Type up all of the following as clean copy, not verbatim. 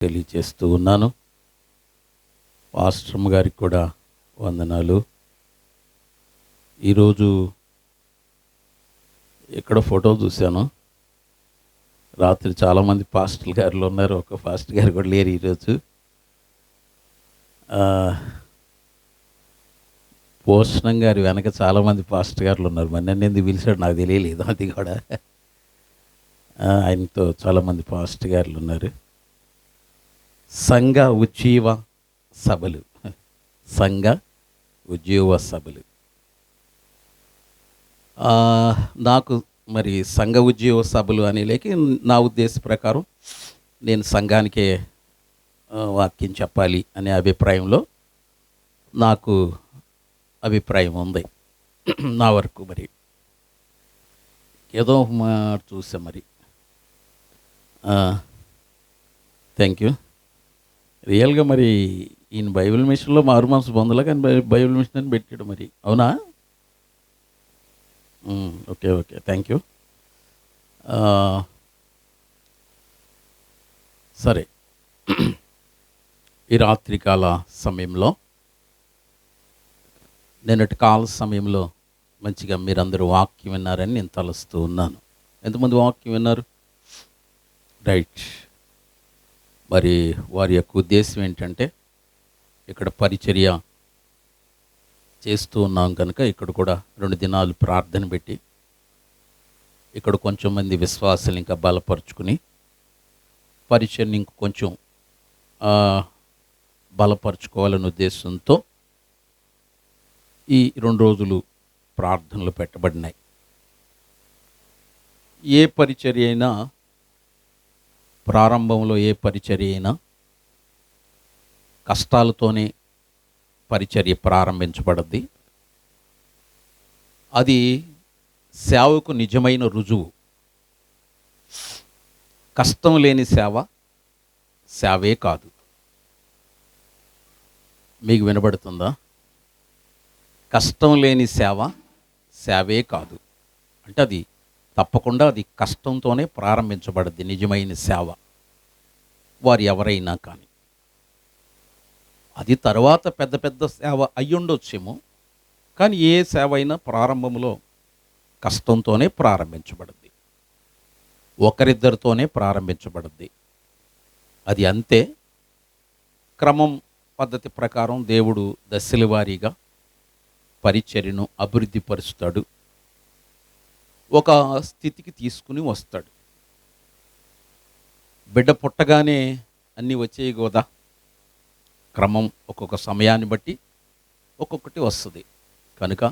తెలియచేస్తూ ఉన్నాను. పాస్టర్మ్ గారికి కూడా వందనాలు. ఈరోజు ఎక్కడో ఫోటో చూశాను. రాత్రి చాలామంది పాస్టర్ గారులు ఉన్నారు, ఒక పాస్టర్ గారు కూడా లేరు ఈరోజు. పోషణం గారి వెనక చాలామంది పాస్టర్ గారులు ఉన్నారు. మరి నన్ను ఎందుకు పిలిచాడు నాకు తెలియలేదు. అది కూడా ఆయనతో చాలామంది పాస్టర్ గారులు ఉన్నారు. సంఘ ఉజ్జీవ సభలు, సంఘ ఉజ్జీవ సభలు. నాకు మరి సంఘ ఉజ్జీవ సభలు అనేలేకి నా ఉద్దేశ ప్రకారం నేను సంఘానికే వాక్యం చెప్పాలి అనే అభిప్రాయంలో నాకు అభిప్రాయం ఉంది. నా వరకు మరి ఏదో చూసా మరి. Thank you. రియల్గా మరి ఈయన బైబిల్ మిషన్లో మారు మనసు పొందలే, కానీ బైబిల్ మిషన్ అని పెట్టాడు మరి. అవునా? Okay okay, thank you. సరే, ఈ రాత్రికాల సమయంలో, నిన్నటి కాల సమయంలో మంచిగా మీరందరూ వాక్యం విన్నారని నేను తలుస్తూ ఉన్నాను. ఎంతమంది వాక్యం విన్నారు? రైట్. మరి వారి యొక్క ఉద్దేశం ఏంటంటే, ఇక్కడ పరిచర్య చేస్తూ ఉన్నాం కనుక ఇక్కడ కూడా 2 దినాలు ప్రార్థన పెట్టి ఇక్కడ కొంచెం మంది విశ్వాసాలు ఇంకా బలపరుచుకుని పరిచర్ని ఇంక కొంచెం బలపరుచుకోవాలనే ఉద్దేశంతో ఈ 2 రోజులు ప్రార్థనలు పెట్టబడినాయి. ఏ పరిచర్య అయినా, ప్రారంభంలో ఏ పరిచర్య అయినా కష్టాలతోనే పరిచర్య ప్రారంభించబడద్ది. అది సేవకు నిజమైన రుజువు. కష్టం లేని సేవ సేవే కాదు. మీకు వినబడుతుందా? కష్టం లేని సేవ సేవే కాదు అంటే అది తప్పకుండా అది కష్టంతోనే ప్రారంభించబడద్ది నిజమైన సేవ, వారు ఎవరైనా కానీ. అది తర్వాత పెద్ద పెద్ద సేవ అయ్యుండొచ్చేమో, కానీ ఏ సేవ అయినా ప్రారంభంలో కష్టంతోనే ప్రారంభించబడుద్ది, ఒకరిద్దరితోనే ప్రారంభించబడుద్ది. అది అంతే. క్రమం పద్ధతి ప్రకారం దేవుడు దశల వారీగా పరిచర్యను అభివృద్ధి పరుస్తాడు, ఒక స్థితికి తీసుకుని వస్తాడు. బిడ్డ పుట్టగానే అన్నీ వచ్చేవి కదా. క్రమం ఒక్కొక్క సమయాన్ని బట్టి ఒక్కొక్కటి వస్తుంది కనుక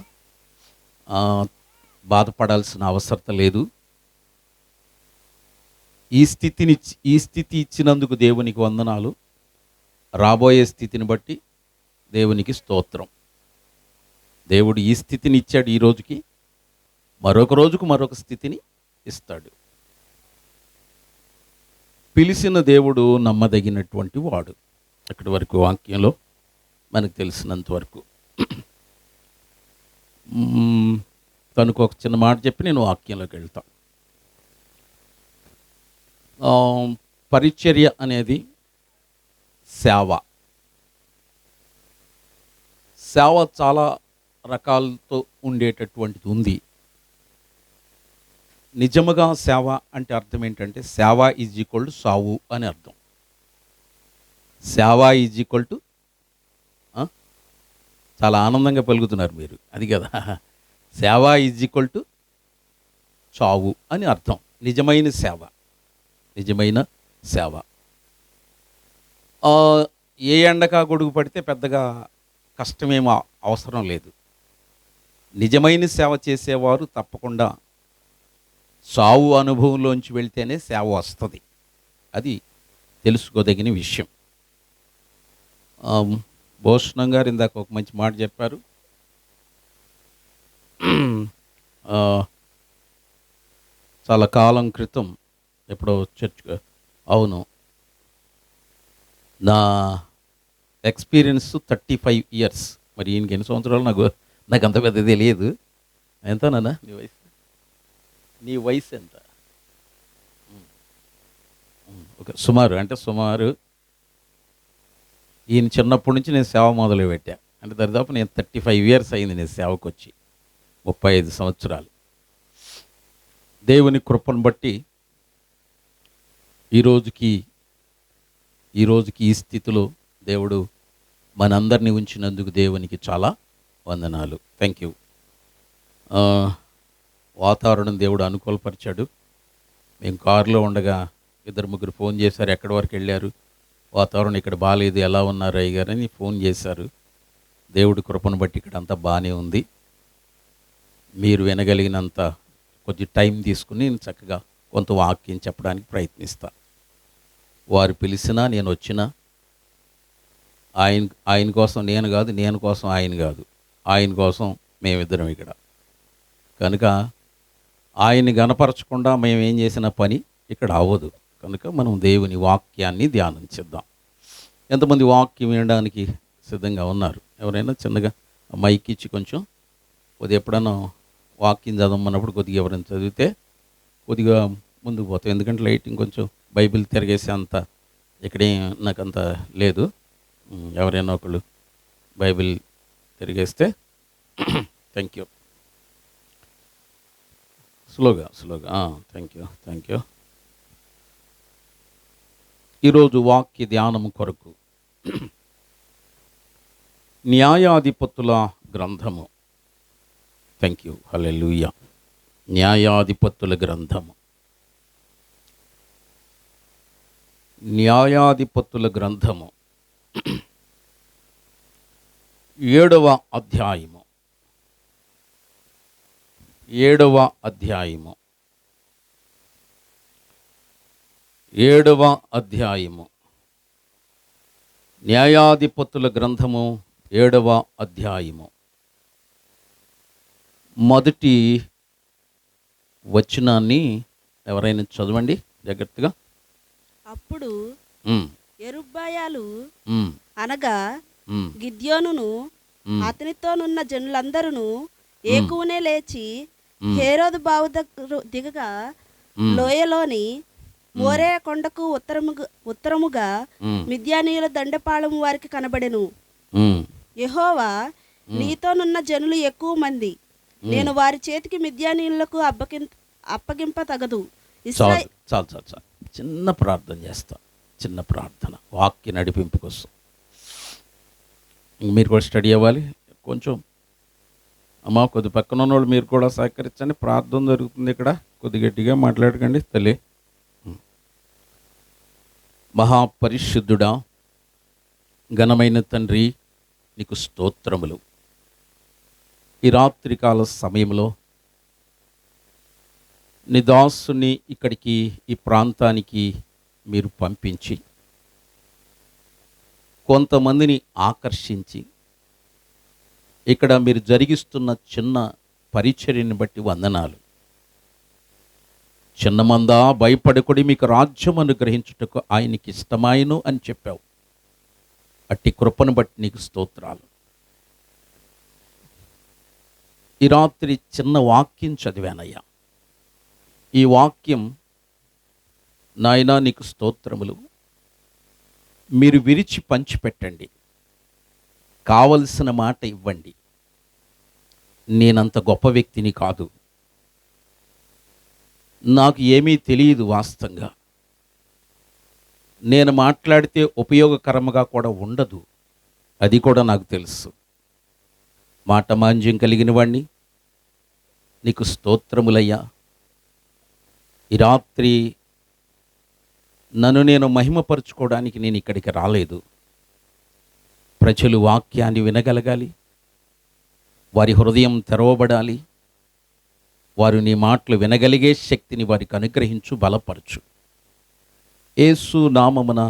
బాధపడాల్సిన అవసరం లేదు. ఈ స్థితి ఇచ్చినందుకు దేవునికి వందనాలు. రాబోయే స్థితిని బట్టి దేవునికి స్తోత్రం. దేవుడు ఈ స్థితిని ఇచ్చాడు ఈ రోజుకి, మరొక రోజుకు మరొక స్థితిని ఇస్తాడు. పిలిచిన దేవుడు నమ్మదగినటువంటి వాడు. అక్కడి వరకు వాక్యంలో మనకు తెలిసినంత వరకు. తనకు ఒక చిన్న మాట చెప్పి నేను వాక్యంలోకి వెళ్తా. పరిచర్య అనేది సేవ. సేవ చాలా రకాలతో ఉండేటటువంటిది ఉంది. నిజముగా సేవ అంటే అర్థం ఏంటంటే, సేవ ఈజ్ ఈక్వల్ టు సావు అని అర్థం. సేవ ఈజ్ ఈక్వల్ టు, చాలా ఆనందంగా పలుకుతున్నారు మీరు, అది కదా. సేవ ఈజ్ ఈక్వల్ టు చావు అని అర్థం. నిజమైన సేవ, నిజమైన సేవ. ఏ ఎండకా గొడుగు పడితే పెద్దగా కష్టమేమో అవసరం లేదు. నిజమైన సేవ చేసేవారు తప్పకుండా సావు అనుభవంలోంచి వెళ్తేనే సేవ వస్తుంది. అది తెలుసుకోదగిన విషయం. భూషణం గారు ఇందాక ఒక మంచి మాట చెప్పారు. చాలా కాలం క్రితం ఎప్పుడో చర్చ్, అవును, నా ఎక్స్పీరియన్స్ 35 ఇయర్స్. మరి ఈయనకి ఎన్ని సంవత్సరాలు నాకు అంత పెద్ద తెలియదు. ఎంతనా నీ వయసు ఎంత? ఓకే, సుమారు ఈయన చిన్నప్పటి నుంచి నేను సేవ మొదలుపెట్టా. అంటే దరిదాపు నేను 35 ఇయర్స్ అయింది నేను సేవకు వచ్చి, 35 సంవత్సరాలు. దేవుని కృపను బట్టి ఈ రోజుకి ఈ స్థితిలో దేవుడు మనందరినీ ఉంచినందుకు దేవునికి చాలా వందనాలు. Thank you. వాతావరణం దేవుడు అనుకూలపరిచాడు. మేము కారులో ఉండగా 2-3 ఫోన్ చేశారు, ఎక్కడి వరకు వెళ్ళారు, వాతావరణం ఇక్కడ బాగాలేదు, ఎలా ఉన్నారు అయ్యగారు అని ఫోన్ చేశారు. దేవుడి కృపను బట్టి ఇక్కడ అంతా బాగానే ఉంది. మీరు వినగలిగినంత కొద్ది టైం తీసుకుని నేను చక్కగా కొంత వాక్యం చెప్పడానికి ప్రయత్నిస్తా. వారు పిలిచినా నేను వచ్చినా ఆయన కోసం నేను కాదు, నేను కోసం ఆయన కాదు, ఆయన కోసం మేమిద్దరం ఇక్కడ. కనుక ఆయన్ని గనపరచకుండా మేము ఏం చేసిన పని ఇక్కడ అవ్వదు. కనుక మనం దేవుని వాక్యాన్ని ధ్యానం చేద్దాం. ఎంతమంది వాక్యం వినడానికి సిద్ధంగా ఉన్నారు? ఎవరైనా చిన్నగా మైక్ ఇచ్చి కొంచెం కొద్దిగా ఎప్పుడన్నా వాక్యం చదవమన్నప్పుడు కొద్దిగా ఎవరైనా చదివితే కొద్దిగా ముందుకు పోతాం. ఎందుకంటే లైటింగ్ కొంచెం బైబిల్ తిరిగేసే అంత ఇక్కడే నాకంత లేదు. ఎవరైనా ఒకళ్ళు బైబిల్ తిరిగేస్తే థ్యాంక్ యూ. స్లోగా థ్యాంక్ యూ. ఈరోజు వాక్య ధ్యానము కొరకు న్యాయాధిపతుల గ్రంథము. థ్యాంక్ యూ, హల్లెలూయా. న్యాయాధిపతుల గ్రంథము, న్యాయాధిపతుల గ్రంథము 7వ అధ్యాయము. 7వ అధ్యాయము 7వ అధ్యాయము న్యాయాధిపతుల గ్రంథము 7వ అధ్యాయము మొదటి వచనాన్ని ఎవరైనా చదవండి జాగ్రత్తగా. అప్పుడు యెరుబ్బయలు అనగా గిద్యోనును అతనితోనున్న జనులందరూ ఏకువనే లేచి హేరోదు బావు దగ్గర దిగగా లోయలోని మోరే కొండకు ఉత్తరముగా మిద్యానీయుల దండపాళెము వారికి కనబడెను. యెహోవా, నీతోనున్న జనులు ఎక్కువ మంది, నేను వారి చేతికి మిద్యానీయులకు అప్పగింప తగదు. చాలు. చిన్న ప్రార్థన చేస్తా, చిన్న ప్రార్థన వాక్య నడిపింపు కోసం. మీరు కూడా స్టడీ అవ్వాలి కొంచెం. అమ్మా కొద్ది పక్కన ఉన్న వాళ్ళు మీరు కూడా సహకరించండి. ప్రార్థన జరుగుతుంది ఇక్కడ, కొద్ది గట్టిగా మాట్లాడకండి తల్లి. మహాపరిశుద్ధుడా, ఘనమైన తండ్రి, నీకు స్తోత్రములు. ఈ రాత్రికాల సమయంలో నీ దాసుని ఇక్కడికి, ఈ ప్రాంతానికి మీరు పంపించి కొంతమందిని ఆకర్షించి ఇక్కడ మీరు జరిగిస్తున్న చిన్న పరిచర్యని బట్టి వందనాలు. చిన్నమందా భయపడకుడి, మీకు రాజ్యం అనుగ్రహించుటకు ఆయనకి ఇష్టమాయను అని చెప్పావు. అట్టి కృపను బట్టి నీకు స్తోత్రాలు. ఈ రాత్రి చిన్న వాక్యం చదివానయ్యా. ఈ వాక్యం నాయనా నీకు స్తోత్రములు. మీరు విరిచి పంచిపెట్టండి, కావలసిన మాట ఇవ్వండి. నేనంత గొప్ప వ్యక్తిని కాదు, నాకు ఏమీ తెలియదు. వాస్తవంగా నేను మాట్లాడితే ఉపయోగకరంగా కూడా ఉండదు, అది కూడా నాకు తెలుసు. మాట మాంద్యం కలిగిన వాణ్ణి. నీకు స్తోత్రములయ్యా. ఈ రాత్రి నన్ను నేను మహిమపరుచుకోవడానికి నేను ఇక్కడికి రాలేదు. ప్రజలు వాక్యాన్ని వినగలగాలి, వారి హృదయం తెరవబడాలి, వారు నీ మాటలు వినగలిగే శక్తిని వారికి అనుగ్రహించు, బలపరచు. యేసు నామమున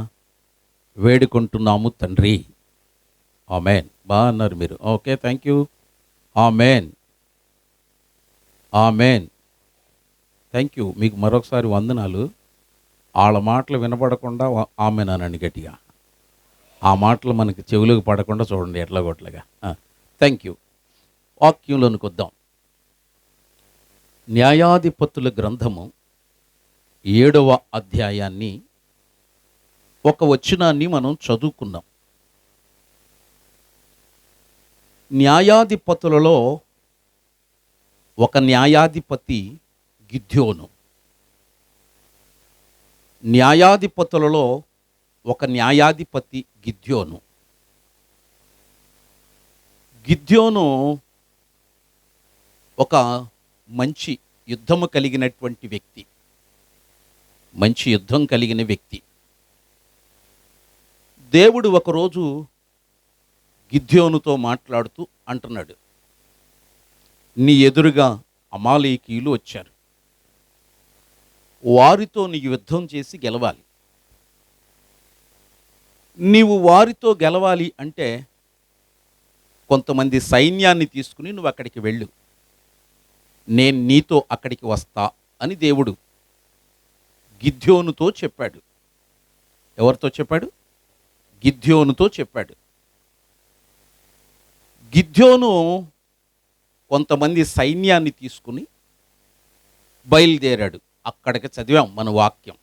వేడుకుంటున్నాము తండ్రి, ఆమెన్. బాగా అన్నారు మీరు. Okay, thank you. Amen, amen. Thank you. మీకు మరొకసారి వందనాలు. వాళ్ళ మాటలు వినపడకుండా ఆమెన్ అనండి గట్టిగా. ఆ మాటలు మనకి చెవులకు పడకుండా చూడండి ఎట్లాగొట్లాగా. Thank you. వాక్యంలోనికి వద్దాం. న్యాయాధిపతుల గ్రంథము 7వ అధ్యాయాన్ని ఒక వచనాన్ని మనం చదువుకున్నాం. న్యాయాధిపతులలో ఒక న్యాయాధిపతి గిద్యోను. న్యాయాధిపతులలో ఒక న్యాయాధిపతి గిద్యోను. గిద్యోను ఒక మంచి యుద్ధము కలిగినటువంటి వ్యక్తి, మంచి యుద్ధం కలిగిన వ్యక్తి. దేవుడు ఒకరోజు గిద్యోనుతో మాట్లాడుతూ అంటున్నాడు, నీ ఎదురుగా అమాలేకీయులు వచ్చారు, వారితో నీ యుద్ధం చేసి గెలవాలి. నీవు వారితో గెలవాలి అంటే కొంతమంది సైన్యాన్ని తీసుకుని నువ్వు అక్కడికి వెళ్ళు, నేను నీతో అక్కడికి వస్తా అని దేవుడు గిద్యోనుతో చెప్పాడు. ఎవరితో చెప్పాడు? గిద్యోనుతో చెప్పాడు. గిద్యోను కొంతమంది సైన్యాన్ని తీసుకుని బయలుదేరాడు. అక్కడికి చదివాం మన వాక్యం.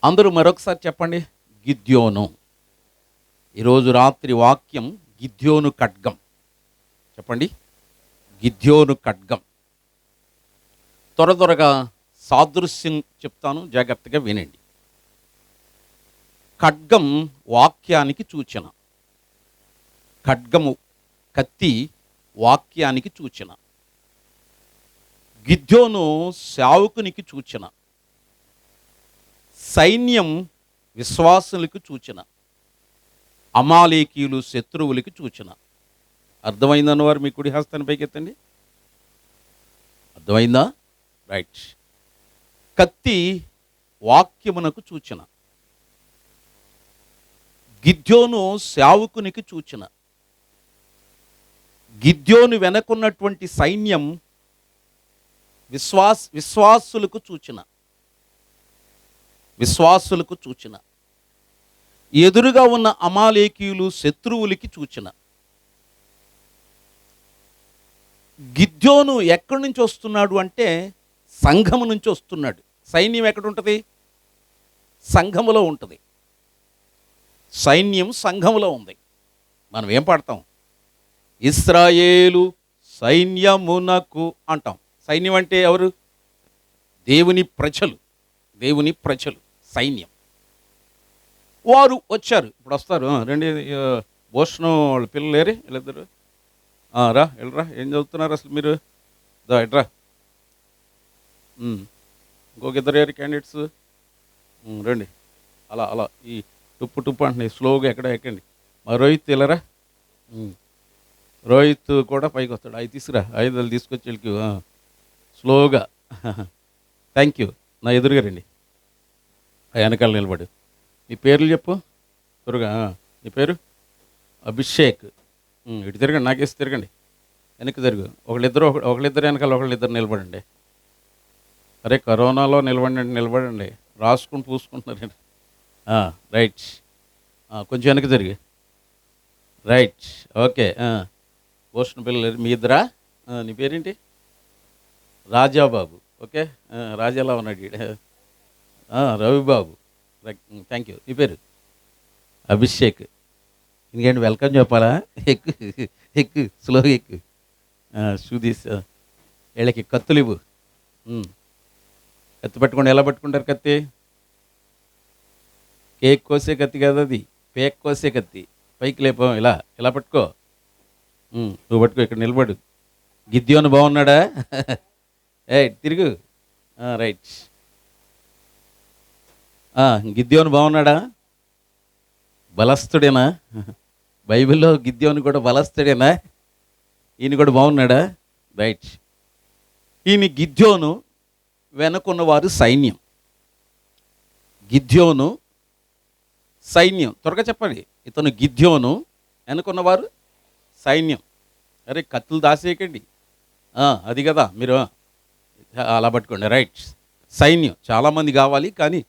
అందరూ మరొకసారి చెప్పండి, గిద్యోను. ఈరోజు రాత్రి వాక్యం గిద్యోను ఖడ్గం. చెప్పండి, గిద్యోను ఖడ్గం. త్వరగా సాదృశ్యం చెప్తాను, జాగ్రత్తగా వినండి. ఖడ్గం వాక్యానికి సూచన. ఖడ్గము, కత్తి వాక్యానికి సూచన. గిద్యోను సేవకునికి సూచన. సైన్యం విశ్వాసులకు సూచన. అమాలేకీయులు శత్రువులకి సూచన. అర్థమైందన్న వారు మీ కుడి హస్తాన్ని పైకెత్తండి. అర్థమైందా? రైట్. కత్తి వాక్యమునకు సూచన. గిద్యోను సేవకునికి సూచన. గిద్యోను వెనకున్నటువంటి సైన్యం విశ్వాసులకు సూచన. విశ్వాసులకు సూచన. ఎదురుగా ఉన్న అమాలేకీయులు శత్రువులకి సూచన. గిద్యోను ఎక్కడి నుంచి వస్తున్నాడు అంటే సంఘము నుంచి వస్తున్నాడు. సైన్యం ఎక్కడ ఉంటుంది? సంఘములో ఉంటుంది. సైన్యం సంఘములో ఉంది. మనం ఏం పాడతాం? ఇశ్రాయేలు సైన్యమునకు అంటాం. సైన్యం అంటే ఎవరు? దేవుని ప్రజలు. దేవుని ప్రజలు సైన్యం. వారు వచ్చారు. ఇప్పుడు వస్తారు. రండి, భూషణం వాళ్ళ పిల్లలు లేరే వీళ్ళిద్దరు. రా, వెళ్ళరా. ఏం చదువుతున్నారు అసలు మీరు? దా ఎట్రా. ఇంకొక ఇద్దరు ఏరు క్యాండిడేట్స్ రండి. అలా అలా ఈ టుప్పు అంటున్నాయి. స్లోగా ఎక్కండి. మా రోహిత్ వెళ్ళరా. రోహిత్ కూడా పైకి వస్తాడు. అవి తీసుకురా. 5 తీసుకొచ్చి వెళ్ళి స్లోగా. Thank you. నా ఎదురుగా రండి. వెనకాల నిలబడు. నీ పేర్లు చెప్పు త్వరగా. నీ పేరు? అభిషేక్. ఇటు తిరగండి, నాకేసి తిరగండి. వెనక్కి తిరుగు. ఒకళ్ళిద్దరు వెనకాల ఒకళ్ళిద్దరు నిలబడండి. అరే, కరోనాలో నిలబడండి. రాసుకుని పూసుకుంటున్నారు. రైట్. కొంచెం వెనక్కి తిరిగి. రైట్. ఓకే. పోషణ పిల్లలు మీ ఇద్దరా? నీ పేరేంటి? రాజాబాబు. ఓకే, రాజాలా ఉన్నాడు. రవిబాబు. Thank you. నీ పేరు? అభిషేక్. ఇంకేంటి వెల్కమ్ చెప్పాలా? ఎక్కు స్లోగా ఎక్కు. షూదీస్. వీళ్ళకి కత్తులు ఇవ్వు. కత్తి పట్టుకోండి. ఎలా పట్టుకుంటారు కత్తి? కేక్ కోసే కత్తి కాదు అది, పేక్ కోసే కత్తి. పైకి లేపో. ఇలా పట్టుకో. నువ్వు పట్టుకో. ఇక్కడ నిలబడు. గిద్యోను బాగున్నాడా? తిరుగు. రైట్. గిద్యోను బాగున్నాడా? బలస్తుడేనా? బైబిల్లో గిద్యోను కూడా బలస్తుడేనా? ఈయన కూడా బాగున్నాడా? రైట్. ఈయన గిద్యోను, వెనకున్నవారు సైన్యం. గిద్యోను సైన్యం. త్వరగా చెప్పండి. ఇతను గిద్యోను, వెనకున్నవారు సైన్యం. అరే, కత్తులు దాసేయకండి. అది కదా మీరు అలా పట్టుకోండి. రైట్. సైన్యం చాలామంది కావాలి, కానీ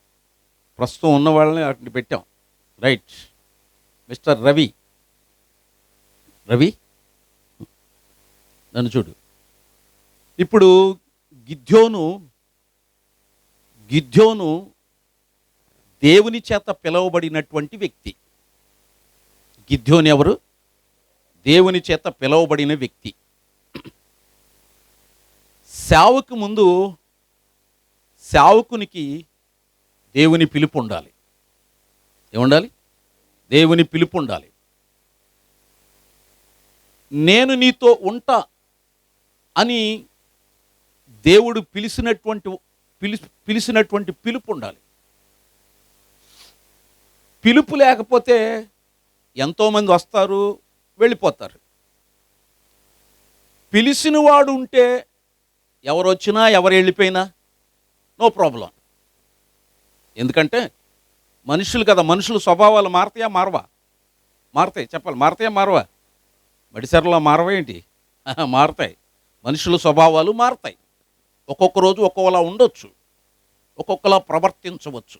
ప్రస్తుతం ఉన్న వాళ్ళని అటు పెట్టాం. రైట్. మిస్టర్ రవి. నన్ను చూడు. ఇప్పుడు గిద్యోను దేవుని చేత పిలువబడినటువంటి వ్యక్తి. గిద్యోను ఎవరు? దేవుని చేత పిలువబడిన వ్యక్తి. సేవకు ముందు సేవకునికి దేవుని పిలుపు ఉండాలి. ఏముండాలి? దేవుని పిలుపు ఉండాలి. నేను నీతో ఉంటా అని దేవుడు పిలిచినటువంటి పిలుపు ఉండాలి. పిలుపు లేకపోతే ఎంతోమంది వస్తారు, వెళ్ళిపోతారు. పిలిచిన వాడు ఉంటే ఎవరు వచ్చినా ఎవరు వెళ్ళిపోయినా నో ప్రాబ్లం. ఎందుకంటే మనుషులు కదా, మనుషుల స్వభావాలు మారతాయా మారవా? మారతాయి. చెప్పాలి, మారతాయా మారవా? మడిసెరలో మారవా ఏంటి? మారతాయి. మనుషుల స్వభావాలు మారతాయి. ఒక్కొక్క రోజు ఒక్కోలా ఉండొచ్చు, ఒక్కొక్కలా ప్రవర్తించవచ్చు.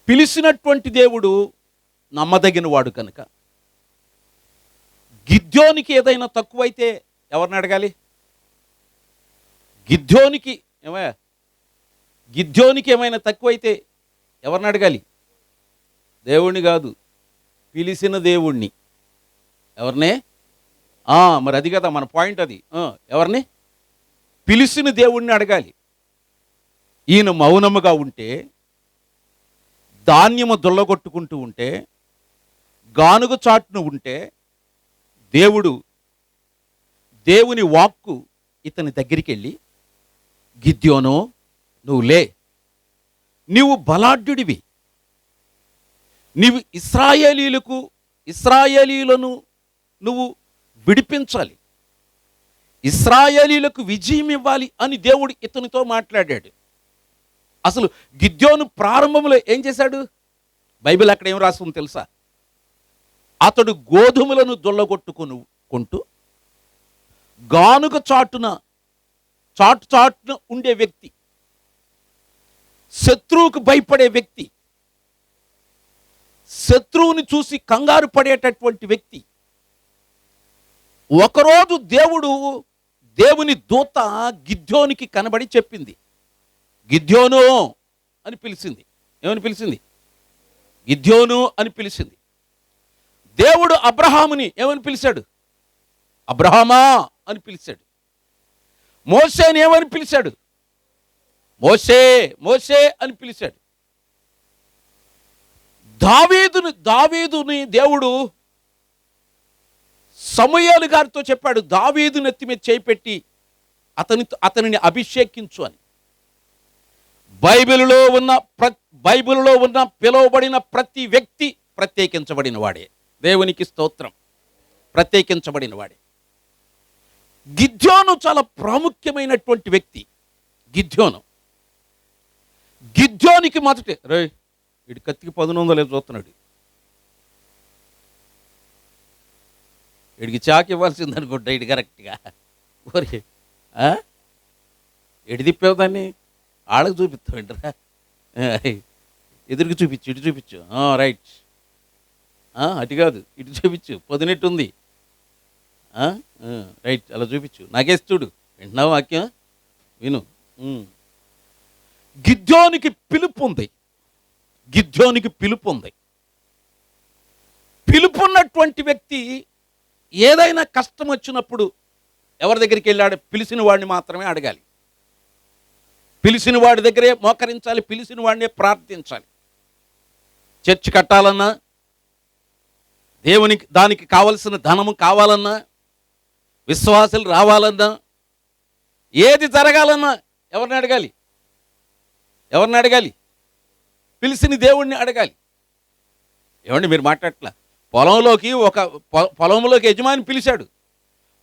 పిలిచినటువంటి దేవుడు నమ్మదగిన వాడు కనుక గిద్యోనికి ఏదైనా తక్కువైతే ఎవరిని అడగాలి? గిద్యోనికి ఏమైనా తక్కువైతే ఎవరిని అడగాలి? దేవుణ్ణి కాదు, పిలిచిన దేవుణ్ణి. ఎవరినే? మరి అది కదా మన పాయింట్. అది ఎవరిని? పిలిచిన దేవుణ్ణి అడగాలి. ఈయన మౌనముగా ఉంటే, ధాన్యము దొల్లగొట్టుకుంటూ ఉంటే, గానుగ చాటును ఉంటే, దేవుని వాక్కు ఇతని దగ్గరికి వెళ్ళి, గిద్యోనో నువ్వు లే, నీవు బలాఢ్యుడివి, నీవు ఇశ్రాయేలీలను నువ్వు విడిపించాలి, ఇశ్రాయేలీలకు విజయం ఇవ్వాలి అని దేవుడు ఇతనితో మాట్లాడాడు. అసలు గిద్యోను ప్రారంభంలో ఏం చేశాడు? బైబిల్ అక్కడ ఏం రాస్తుందో తెలుసా? అతడు గోధుమలను దొల్లగొట్టుకుంటూ గానుగ చాటున ఉండే వ్యక్తి, శత్రువుకు భయపడే వ్యక్తి, శత్రువుని చూసి కంగారు పడేటటువంటి వ్యక్తి. ఒకరోజు దేవుని దూత గిద్యోనికి కనబడి చెప్పింది, గిద్యోను అని పిలిచింది. ఏమని పిలిచింది? గిద్యోను అని పిలిచింది. దేవుడు అబ్రహాముని ఏమని పిలిచాడు? అబ్రహామా అని పిలిచాడు. మోషేని ఏమని పిలిచాడు? మోషే అని పిలిచాడు. దావీదుని దేవుడు సమూయేలు గారితో చెప్పాడు, దావీదు నెత్తి మీద చేయి పెట్టి అతనిని అభిషేకించు అని. బైబిల్లో ఉన్న పిలువబడిన ప్రతి వ్యక్తి ప్రత్యేకించబడిన వాడే. దేవునికి స్తోత్రం. ప్రత్యేకించబడిన వాడే. గిద్యోను చాలా ప్రాముఖ్యమైనటువంటి వ్యక్తి. గిద్యోనికి మొదటే వీడి కత్తికి 1100 చూస్తున్నాడు. వీడికి చాకి ఇవ్వాల్సింది అనుకుంటా ఇటు కరెక్ట్గా. ఓరే ఎడి తిప్పావు దాన్ని? ఆళ్ళకి చూపిస్తావు ఏంటరా? ఎదురుకి చూపించు, ఇటు చూపించు. రైట్. అటు కాదు, ఇటు చూపించు, పొదినెట్టు ఉంది. రైట్, అలా చూపించు. నాకేసి చూడు. వింటున్నావు వాక్యం? విను. గిద్యోనికి పిలుపు ఉంది. పిలుపున్నటువంటి వ్యక్తి ఏదైనా కష్టం వచ్చినప్పుడు ఎవరి దగ్గరికి వెళ్ళాడు? పిలిచిన వాడిని మాత్రమే అడగాలి. పిలిచిన వాడి దగ్గరే మోకరించాలి, పిలిచిన వాడినే ప్రార్థించాలి. చర్చి కట్టాలన్నా, దానికి కావలసిన ధనము కావాలన్నా, విశ్వాసులు రావాలన్నా, ఏది జరగాలన్నా ఎవరిని అడగాలి? పిలిచిన దేవుణ్ణి అడగాలి. ఏమండి మీరు మాట్లాడట్లా? పొలంలోకి యజమాని పిలిచాడు.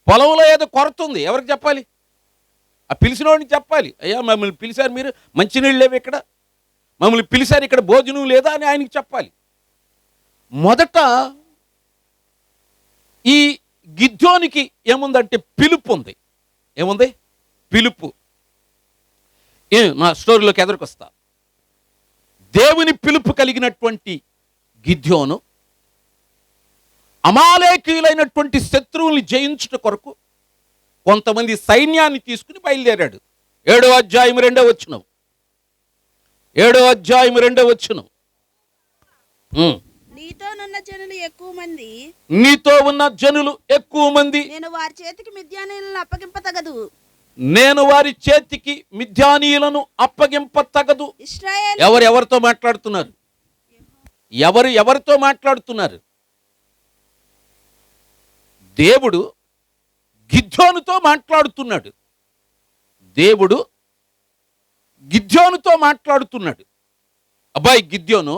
పొలంలో ఏదో కొరత ఉంది, ఎవరికి చెప్పాలి? ఆ పిలిచిన వాడిని చెప్పాలి. అయ్యా మమ్మల్ని పిలిచారు, మీరు మంచినీళ్ళు లేవు ఇక్కడ, మమ్మల్ని పిలిచారు, ఇక్కడ భోజనం లేదా అని ఆయనకి చెప్పాలి. మొదట ఈ గిద్యోనికి ఏముందంటే పిలుపు ఉంది. ఏముంది? పిలుపు. నా స్టోరీలోకి ఎదురుకొస్తా. దేవుని పిలుపు కలిగినటువంటి గిద్యోను అమాలేకీయులైనటువంటి శత్రువుల్ని జయించుట కొరకు కొంతమంది సైన్యాన్ని తీసుకుని బయలుదేరాడు. 7వ అధ్యాయం 2వ వచనం. నీతోనున్న జనులు ఎక్కువ మంది, నీతో ఉన్న జనులు ఎక్కువ మంది, నేను వారి చేతికి మిద్యానీయులను అప్పగింపతగదు. నేను వారి చేతికి మిద్యానీయులను అప్పగింప తగదు. ఇశ్రాయేలు ఎవరితో మాట్లాడుతున్నారు? ఎవరితో మాట్లాడుతున్నారు? దేవుడు గిద్యోనుతో మాట్లాడుతున్నాడు. దేవుడు గిద్యోనుతో మాట్లాడుతున్నాడు. అబ్బాయి గిద్యోను,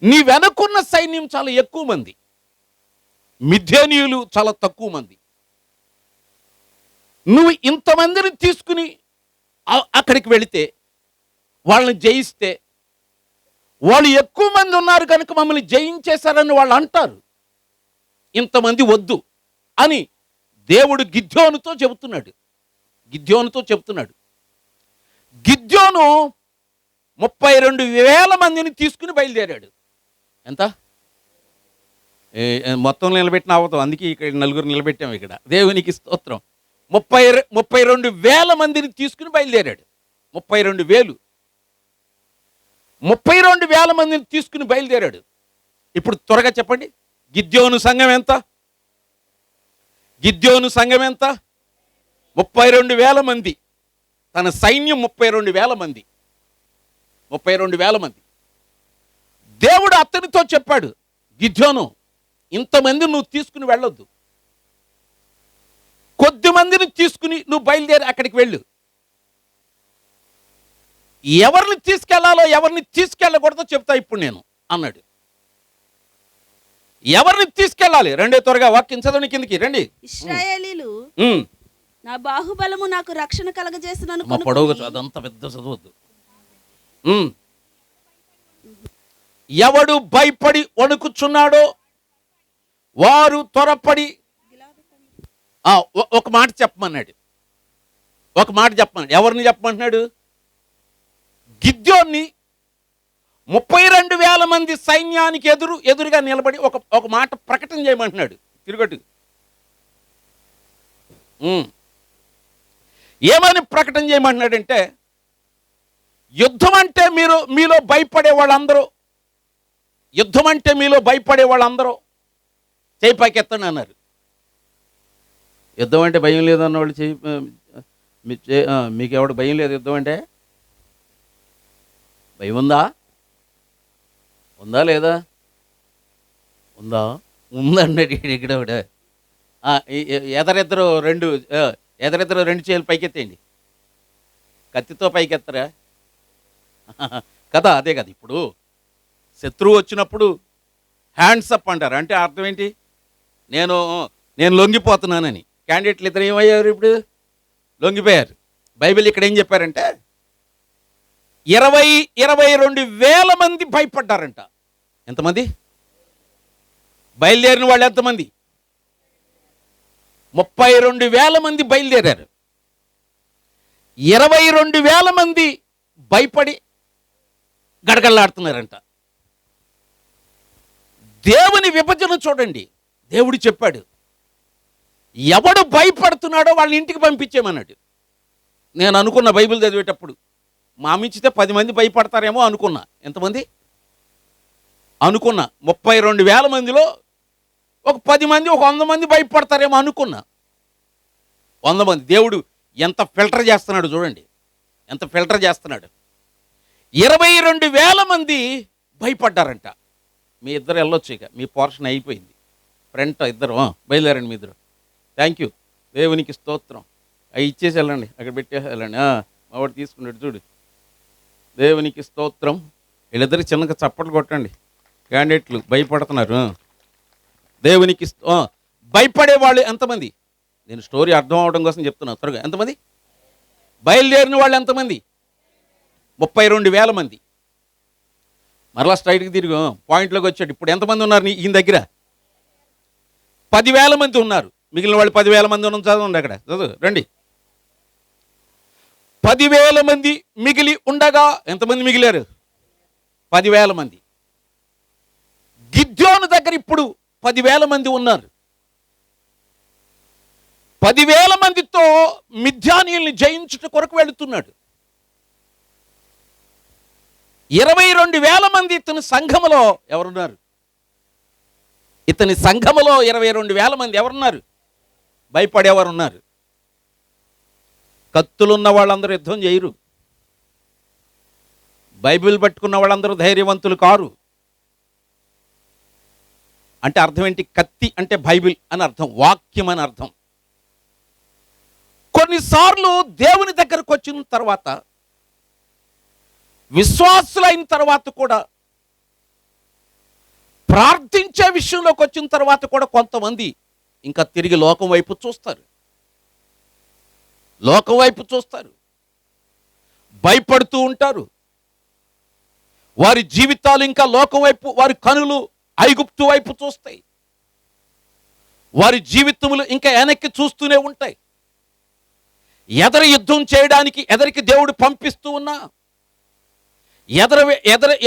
నీ వెనకున్న సైన్యం చాలా ఎక్కువ మంది, మిద్యానీయులు చాలా తక్కువ మంది. నువ్వు ఇంతమందిని తీసుకుని అక్కడికి వెళితే, వాళ్ళని జయిస్తే, వాళ్ళు ఎక్కువ మంది ఉన్నారు కనుక మమ్మల్ని జయించేశారని వాళ్ళు అంటారు. ఇంతమంది వద్దు అని దేవుడు గిద్యోనుతో చెబుతున్నాడు. గిద్యోను 32,000 మందిని తీసుకుని బయలుదేరాడు. ఎంత? మొత్తం నిలబెట్టిన అవతం, అందుకే ఇక్కడ నలుగురు నిలబెట్టాము. ఇక్కడ దేవునికి స్తోత్రం. 32,000 మందిని తీసుకుని బయలుదేరాడు. 32,000 మందిని తీసుకుని బయలుదేరాడు. ఇప్పుడు త్వరగా చెప్పండి, గిద్యోను సంఘం ఎంత? 32,000 మంది. తన సైన్యం 32,000 మంది. 32,000 మంది. దేవుడు అతనితో చెప్పాడు, గిద్యోను, ఇంతమంది నువ్వు తీసుకుని వెళ్ళొద్దు, కొద్ది మందిని తీసుకుని నువ్వు బయలుదేరి అక్కడికి వెళ్ళు. ఎవరిని తీసుకెళ్లాలో ఎవరిని తీసుకెళ్ళకూడదో చెప్తా ఇప్పుడు నేను అన్నాడు. ఎవరిని తీసుకెళ్ళాలి? రెండే త్వరగా వాక్యం చదవని కిందకి రండి. ఇశ్రాయేలీలు నా బాహుబలము నాకు రక్షణ కలగజేసినను పొడవుగా అదంతా పెద్ద చదవద్దు. ఎవడు భయపడి వణుకుచున్నాడో వారు త్వరపడి ఒక మాట చెప్పమన్నాడు. ఎవరిని చెప్పమంటున్నాడు? గిద్యోన్ని 32,000 మంది సైన్యానికి ఎదురుగా నిలబడి ఒక మాట ప్రకటన చేయమంటున్నాడు. తిరుగట్టు ఏమని ప్రకటన చేయమంటున్నాడంటే, యుద్ధం అంటే మీలో భయపడే వాళ్ళందరూ చేయి పైకెత్తండి అన్నారు. యుద్ధం అంటే భయం లేదు అన్నవాళ్ళు చేయి, మీకు ఎవడు భయం లేదు? యుద్ధం అంటే భయం ఉందా లేదా? ఉందన్నాడు ఇక్కడ. ఎదరిద్దరు రెండు చేతులు పైకెత్తేయండి. కత్తితో పైకెత్తరా కదా? అదే కదా. ఇప్పుడు శత్రువు వచ్చినప్పుడు హ్యాండ్స్ అప్ అంటారు. అంటే అర్థం ఏంటి? నేను లొంగిపోతున్నానని. క్యాండిడేట్లు ఇద్దరు ఏమయ్యారు? ఇప్పుడు లొంగిపోయారు. బైబిల్ ఇక్కడ ఏం చెప్పారంటే 22,000 మంది భయపడ్డారంట. ఎంతమంది? బయలుదేరిన వాళ్ళు ఎంతమంది? 32,000 మంది బయలుదేరారు. 22,000 మంది భయపడి గడగడలాడుతున్నారంట. దేవుని విభజన చూడండి. దేవుడు చెప్పాడు, ఎవడు భయపడుతున్నాడో వాళ్ళని ఇంటికి పంపించేమన్నాడు. నేను అనుకున్న బైబిల్ చదివేటప్పుడు, మామించితే 10 మంది భయపడతారేమో అనుకున్నా. ఎంతమంది అనుకున్నా? 32,000 మందిలో ఒక 10 మంది, ఒక 100 మంది భయపడతారేమో అనుకున్నా. 100 మంది. దేవుడు ఎంత ఫిల్టర్ చేస్తున్నాడు చూడండి, ఎంత ఫిల్టర్ చేస్తున్నాడు. 22,000 మంది భయపడ్డారంట. మీ ఇద్దరు వెళ్ళొచ్చు, ఇక మీ పోర్షన్ అయిపోయింది. ఫ్రంట్ ఇద్దరు బయలుదేరండి. మీ ఇద్దరు. థ్యాంక్ యూ, దేవునికి స్తోత్రం. అవి ఇచ్చేసి వెళ్ళండి, అక్కడ పెట్టేసి వెళ్ళండి. మావాడు తీసుకున్నాడు చూడు. దేవునికి స్తోత్రం. వీళ్ళిద్దరికి చిన్నగా చప్పట్లు కొట్టండి. క్యాండిడేట్లు భయపడుతున్నారు. దేవునికి భయపడే వాళ్ళు ఎంతమంది? నేను స్టోరీ అర్థం అవడం కోసం చెప్తున్నాను త్వరగా. ఎంతమంది బయలుదేరిన వాళ్ళు? ఎంతమంది? 32,000 మంది. మరలా స్ట్రైట్కి తిరిగి పాయింట్లోకి వచ్చాడు. ఇప్పుడు ఎంతమంది ఉన్నారు ఈయన దగ్గర? 10,000 మంది ఉన్నారు. మిగిలిన వాళ్ళు 10,000 మంది ఉన్న చదవండి అక్కడ, చదువు రండి. 10,000 మంది మిగిలి ఉండగా ఎంతమంది మిగిలారు? 10,000 మంది. గిద్యోను దగ్గర ఇప్పుడు 10,000 మంది ఉన్నారు. 10,000 మందితో మిద్యానీయుల్ని జయించుట కొరకు వెళుతున్నాడు. 22,000 మంది ఇతని సంఘములో ఎవరున్నారు? ఇతని సంఘములో 22,000 మంది ఎవరున్నారు? భయపడేవారు ఉన్నారు. కత్తులున్న వాళ్ళందరూ యుద్ధం చేయరు. బైబిల్ పట్టుకున్న వాళ్ళందరూ ధైర్యవంతులు కారు. అంటే అర్థం ఏంటి? కత్తి అంటే బైబిల్ అని అర్థం, వాక్యం అని అర్థం. కొన్నిసార్లు దేవుని దగ్గరకు వచ్చిన తర్వాత, విశ్వాసులైన తర్వాత కూడా, ప్రార్థించే విషయంలోకి వచ్చిన తర్వాత కూడా కొంతమంది ఇంకా తిరిగి లోకం వైపు చూస్తారు. లోకం వైపు చూస్తారు, భయపడుతూ ఉంటారు. వారి జీవితాలు ఇంకా లోకం వైపు, వారి కనులు ఐగుప్తు వైపు చూస్తాయి. వారి జీవితములు ఇంకా వెనక్కి చూస్తూనే ఉంటాయి. యుద్ధం చేయడానికి ఎదరికి దేవుడు పంపిస్తూ ఉన్నా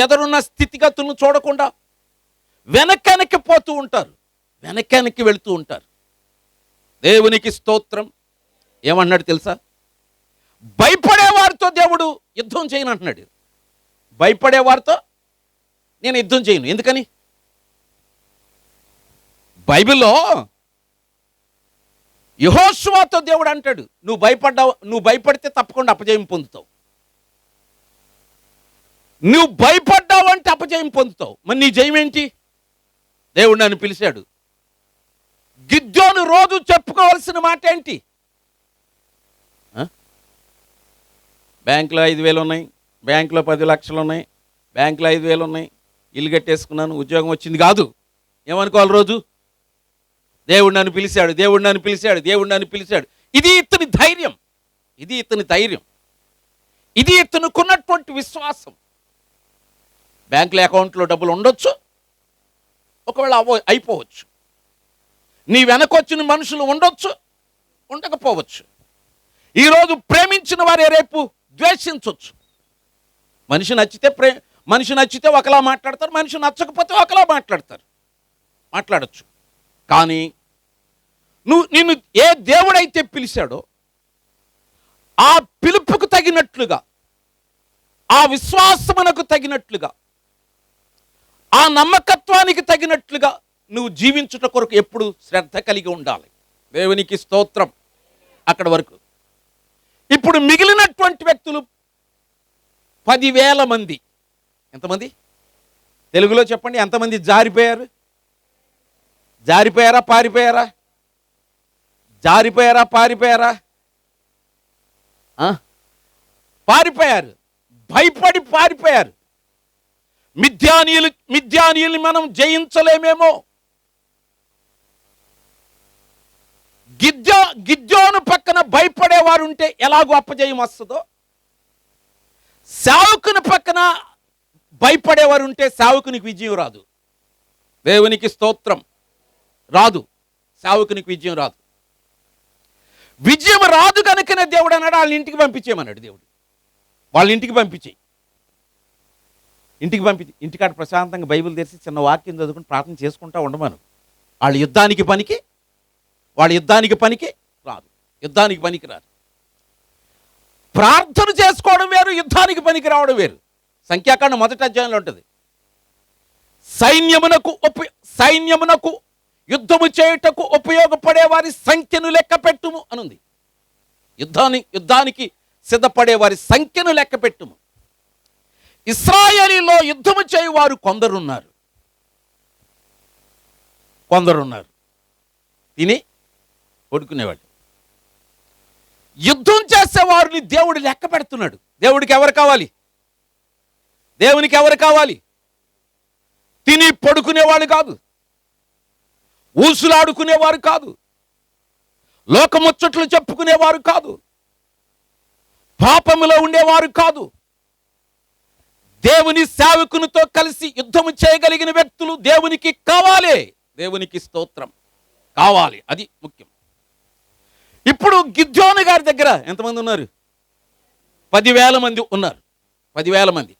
ఎదరున్న స్థితిగతులను చూడకుండా వెనక్కి పోతూ ఉంటారు, వెనక్కి వెళుతూ ఉంటారు. దేవునికి స్తోత్రం. ఏమన్నాడు తెలుసా? భయపడేవారితో దేవుడు యుద్ధం చేయను అంటున్నాడు. భయపడేవారితో నేను యుద్ధం చేయను. ఎందుకని? బైబిల్లో యెహోషువతో దేవుడు అంటాడు, నువ్వు భయపడితే తప్పకుండా అపజయం పొందుతావు. నువ్వు భయపడ్డావు అంటే అపజయం పొందుతావు. మరి నీ జయం ఏంటి? దేవుడు నన్ను పిలిచాడు. గిద్యోను రోజు చెప్పుకోవాల్సిన మాట ఏంటి? బ్యాంకులో 5,000 ఉన్నాయి, బ్యాంకులో 10 లక్షలు ఉన్నాయి, బ్యాంకులో 5,000 ఉన్నాయి, ఇల్లు కట్టేసుకున్నాను, ఉద్యోగం వచ్చింది కాదు. ఏమనుకోవాలి రోజు? దేవుడు నన్ను పిలిచాడు, దేవుడు నన్ను పిలిచాడు, దేవుడు నన్ను పిలిచాడు. ఇది ఇతని ధైర్యం, ఇది ఇతని ధైర్యం, ఇది ఇతనుకున్నటువంటి విశ్వాసం. బ్యాంకులో అకౌంట్లో డబ్బులు ఉండొచ్చు, ఒకవేళ అయిపోవచ్చు. నీ వెనకొచ్చిన మనుషులు ఉండొచ్చు, ఉండకపోవచ్చు. ఈరోజు ప్రేమించిన వారే రేపు ద్వేషించవచ్చు. మనిషి నచ్చితే ఒకలా మాట్లాడతారు, మనిషి నచ్చకపోతే ఒకలా మాట్లాడచ్చు. కానీ నిన్ను ఏ దేవుడైతే పిలిచాడో ఆ పిలుపుకు తగినట్లుగా, ఆ విశ్వాసమునకు తగినట్లుగా, ఆ నమ్మకత్వానికి తగినట్లుగా నువ్వు జీవించుట కొరకు ఎప్పుడు శ్రద్ధ కలిగి ఉండాలి. దేవునికి స్తోత్రం. అక్కడ వరకు. ఇప్పుడు మిగిలినటువంటి వ్యక్తులు 10,000 మంది. ఎంతమంది? తెలుగులో చెప్పండి. ఎంతమంది జారిపోయారు? జారిపోయారా పారిపోయారా? జారిపోయారా పారిపోయారా? పారిపోయారు. భయపడి పారిపోయారు. మిద్యానీయుల్ని మనం జయించలేమేమో. గిద్యోను పక్కన భయపడేవారు ఉంటే ఎలాగో అపజయం వస్తుందో, సేవకుని పక్కన భయపడేవారు ఉంటే సేవకునికి విజయం రాదు. దేవునికి స్తోత్రం. రాదు. సేవకునికి విజయం రాదు. విజయం రాదు కనుకనే దేవుడు అన్నాడు, వాళ్ళ ఇంటికి పంపించేయమన్నాడు. దేవుడు వాళ్ళ ఇంటికి పంపించేయి. ఇంటికాడ ప్రశాంతంగా బైబిల్ తెరిచి చిన్న వాక్యం చదువుకుని ప్రార్థన చేసుకుంటా ఉండమను. వాళ్ళ యుద్ధానికి పనికి రాదు. యుద్ధానికి పనికి రాదు. ప్రార్థన చేసుకోవడం వేరు, యుద్ధానికి పనికి రావడం వేరు. సంఖ్యాకాండం 1వ అధ్యాయంలో ఉంటుంది. సైన్యమునకు యుద్ధము చేయుటకు ఉపయోగపడే వారి సంఖ్యను లెక్క పెట్టుము అనుంది. యుద్ధానికి సిద్ధపడే వారి సంఖ్యను లెక్క పెట్టుము. ఇశ్రాయేలీలో యుద్ధము చేయువారు కొందరున్నారు. తిని పడుకునేవాడు. యుద్ధం చేసేవారిని దేవుడు లెక్క పెడుతున్నాడు. దేవునికి ఎవరు కావాలి? తిని పడుకునేవాడు కాదు, ఊసులాడుకునేవారు కాదు, లోకముచ్చట్లు చెప్పుకునేవారు కాదు, పాపములో ఉండేవారు కాదు. దేవుని సేవకునితో కలిసి యుద్ధము చేయగలిగిన వ్యక్తులు దేవునికి కావాలి. దేవునికి స్తోత్రం. కావాలి. అది ముఖ్యం. ఇప్పుడు గిద్యోను గారి దగ్గర ఎంతమంది ఉన్నారు? 10,000 మంది ఉన్నారు. 10,000 మంది.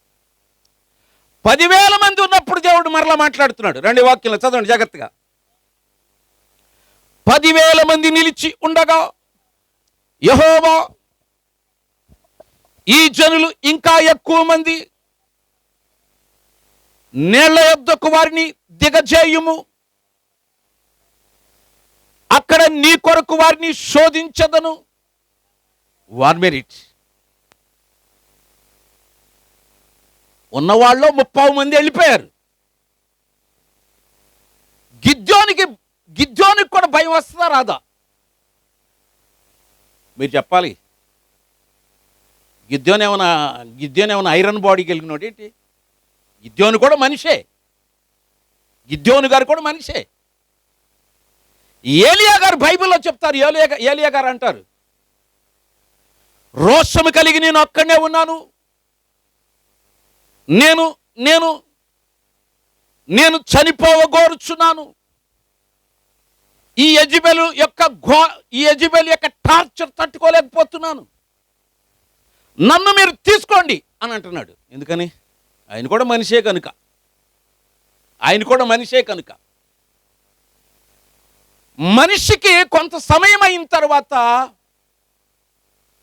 10,000 మంది ఉన్నప్పుడు దేవుడు మరలా మాట్లాడుతున్నాడు. 2 వాక్యాలు చదవండి జాగ్రత్తగా. 10,000 మంది నిలిచి ఉండగా యెహోవా, ఈ జనులు ఇంకా ఎక్కువ మంది నీళ్ల యొద్దకు వారిని దిగజేయుము, అక్కడ నీ కొరకు వారిని శోధించదను. 1 minute. ఉన్నవాళ్ళు 30 మంది వెళ్ళిపోయారు. గిద్యోనికి కూడా భయం వస్తుందా రాదా? మీరు చెప్పాలి. గిద్యోన్ ఏమైనా ఐరన్ బాడీ కలిగినోడు ఏంటి? గిద్యోను కూడా మనిషే. గిద్యోను గారు కూడా మనిషే. ఏలియా గారు బైబిల్లో చెప్తారు. ఏలియా గారు అంటారు, రోషము కలిగి నేను ఒక్కడే ఉన్నాను, నేను నేను నేను చనిపోవగోరుచున్నాను. ఈ యెజెబెలు యొక్క టార్చర్ తట్టుకోలేకపోతున్నాను, నన్ను మీరు తీసుకోండి అని అంటున్నాడు. ఎందుకని? ఆయన కూడా మనిషే కనుక మనిషికి కొంత సమయం అయిన తర్వాత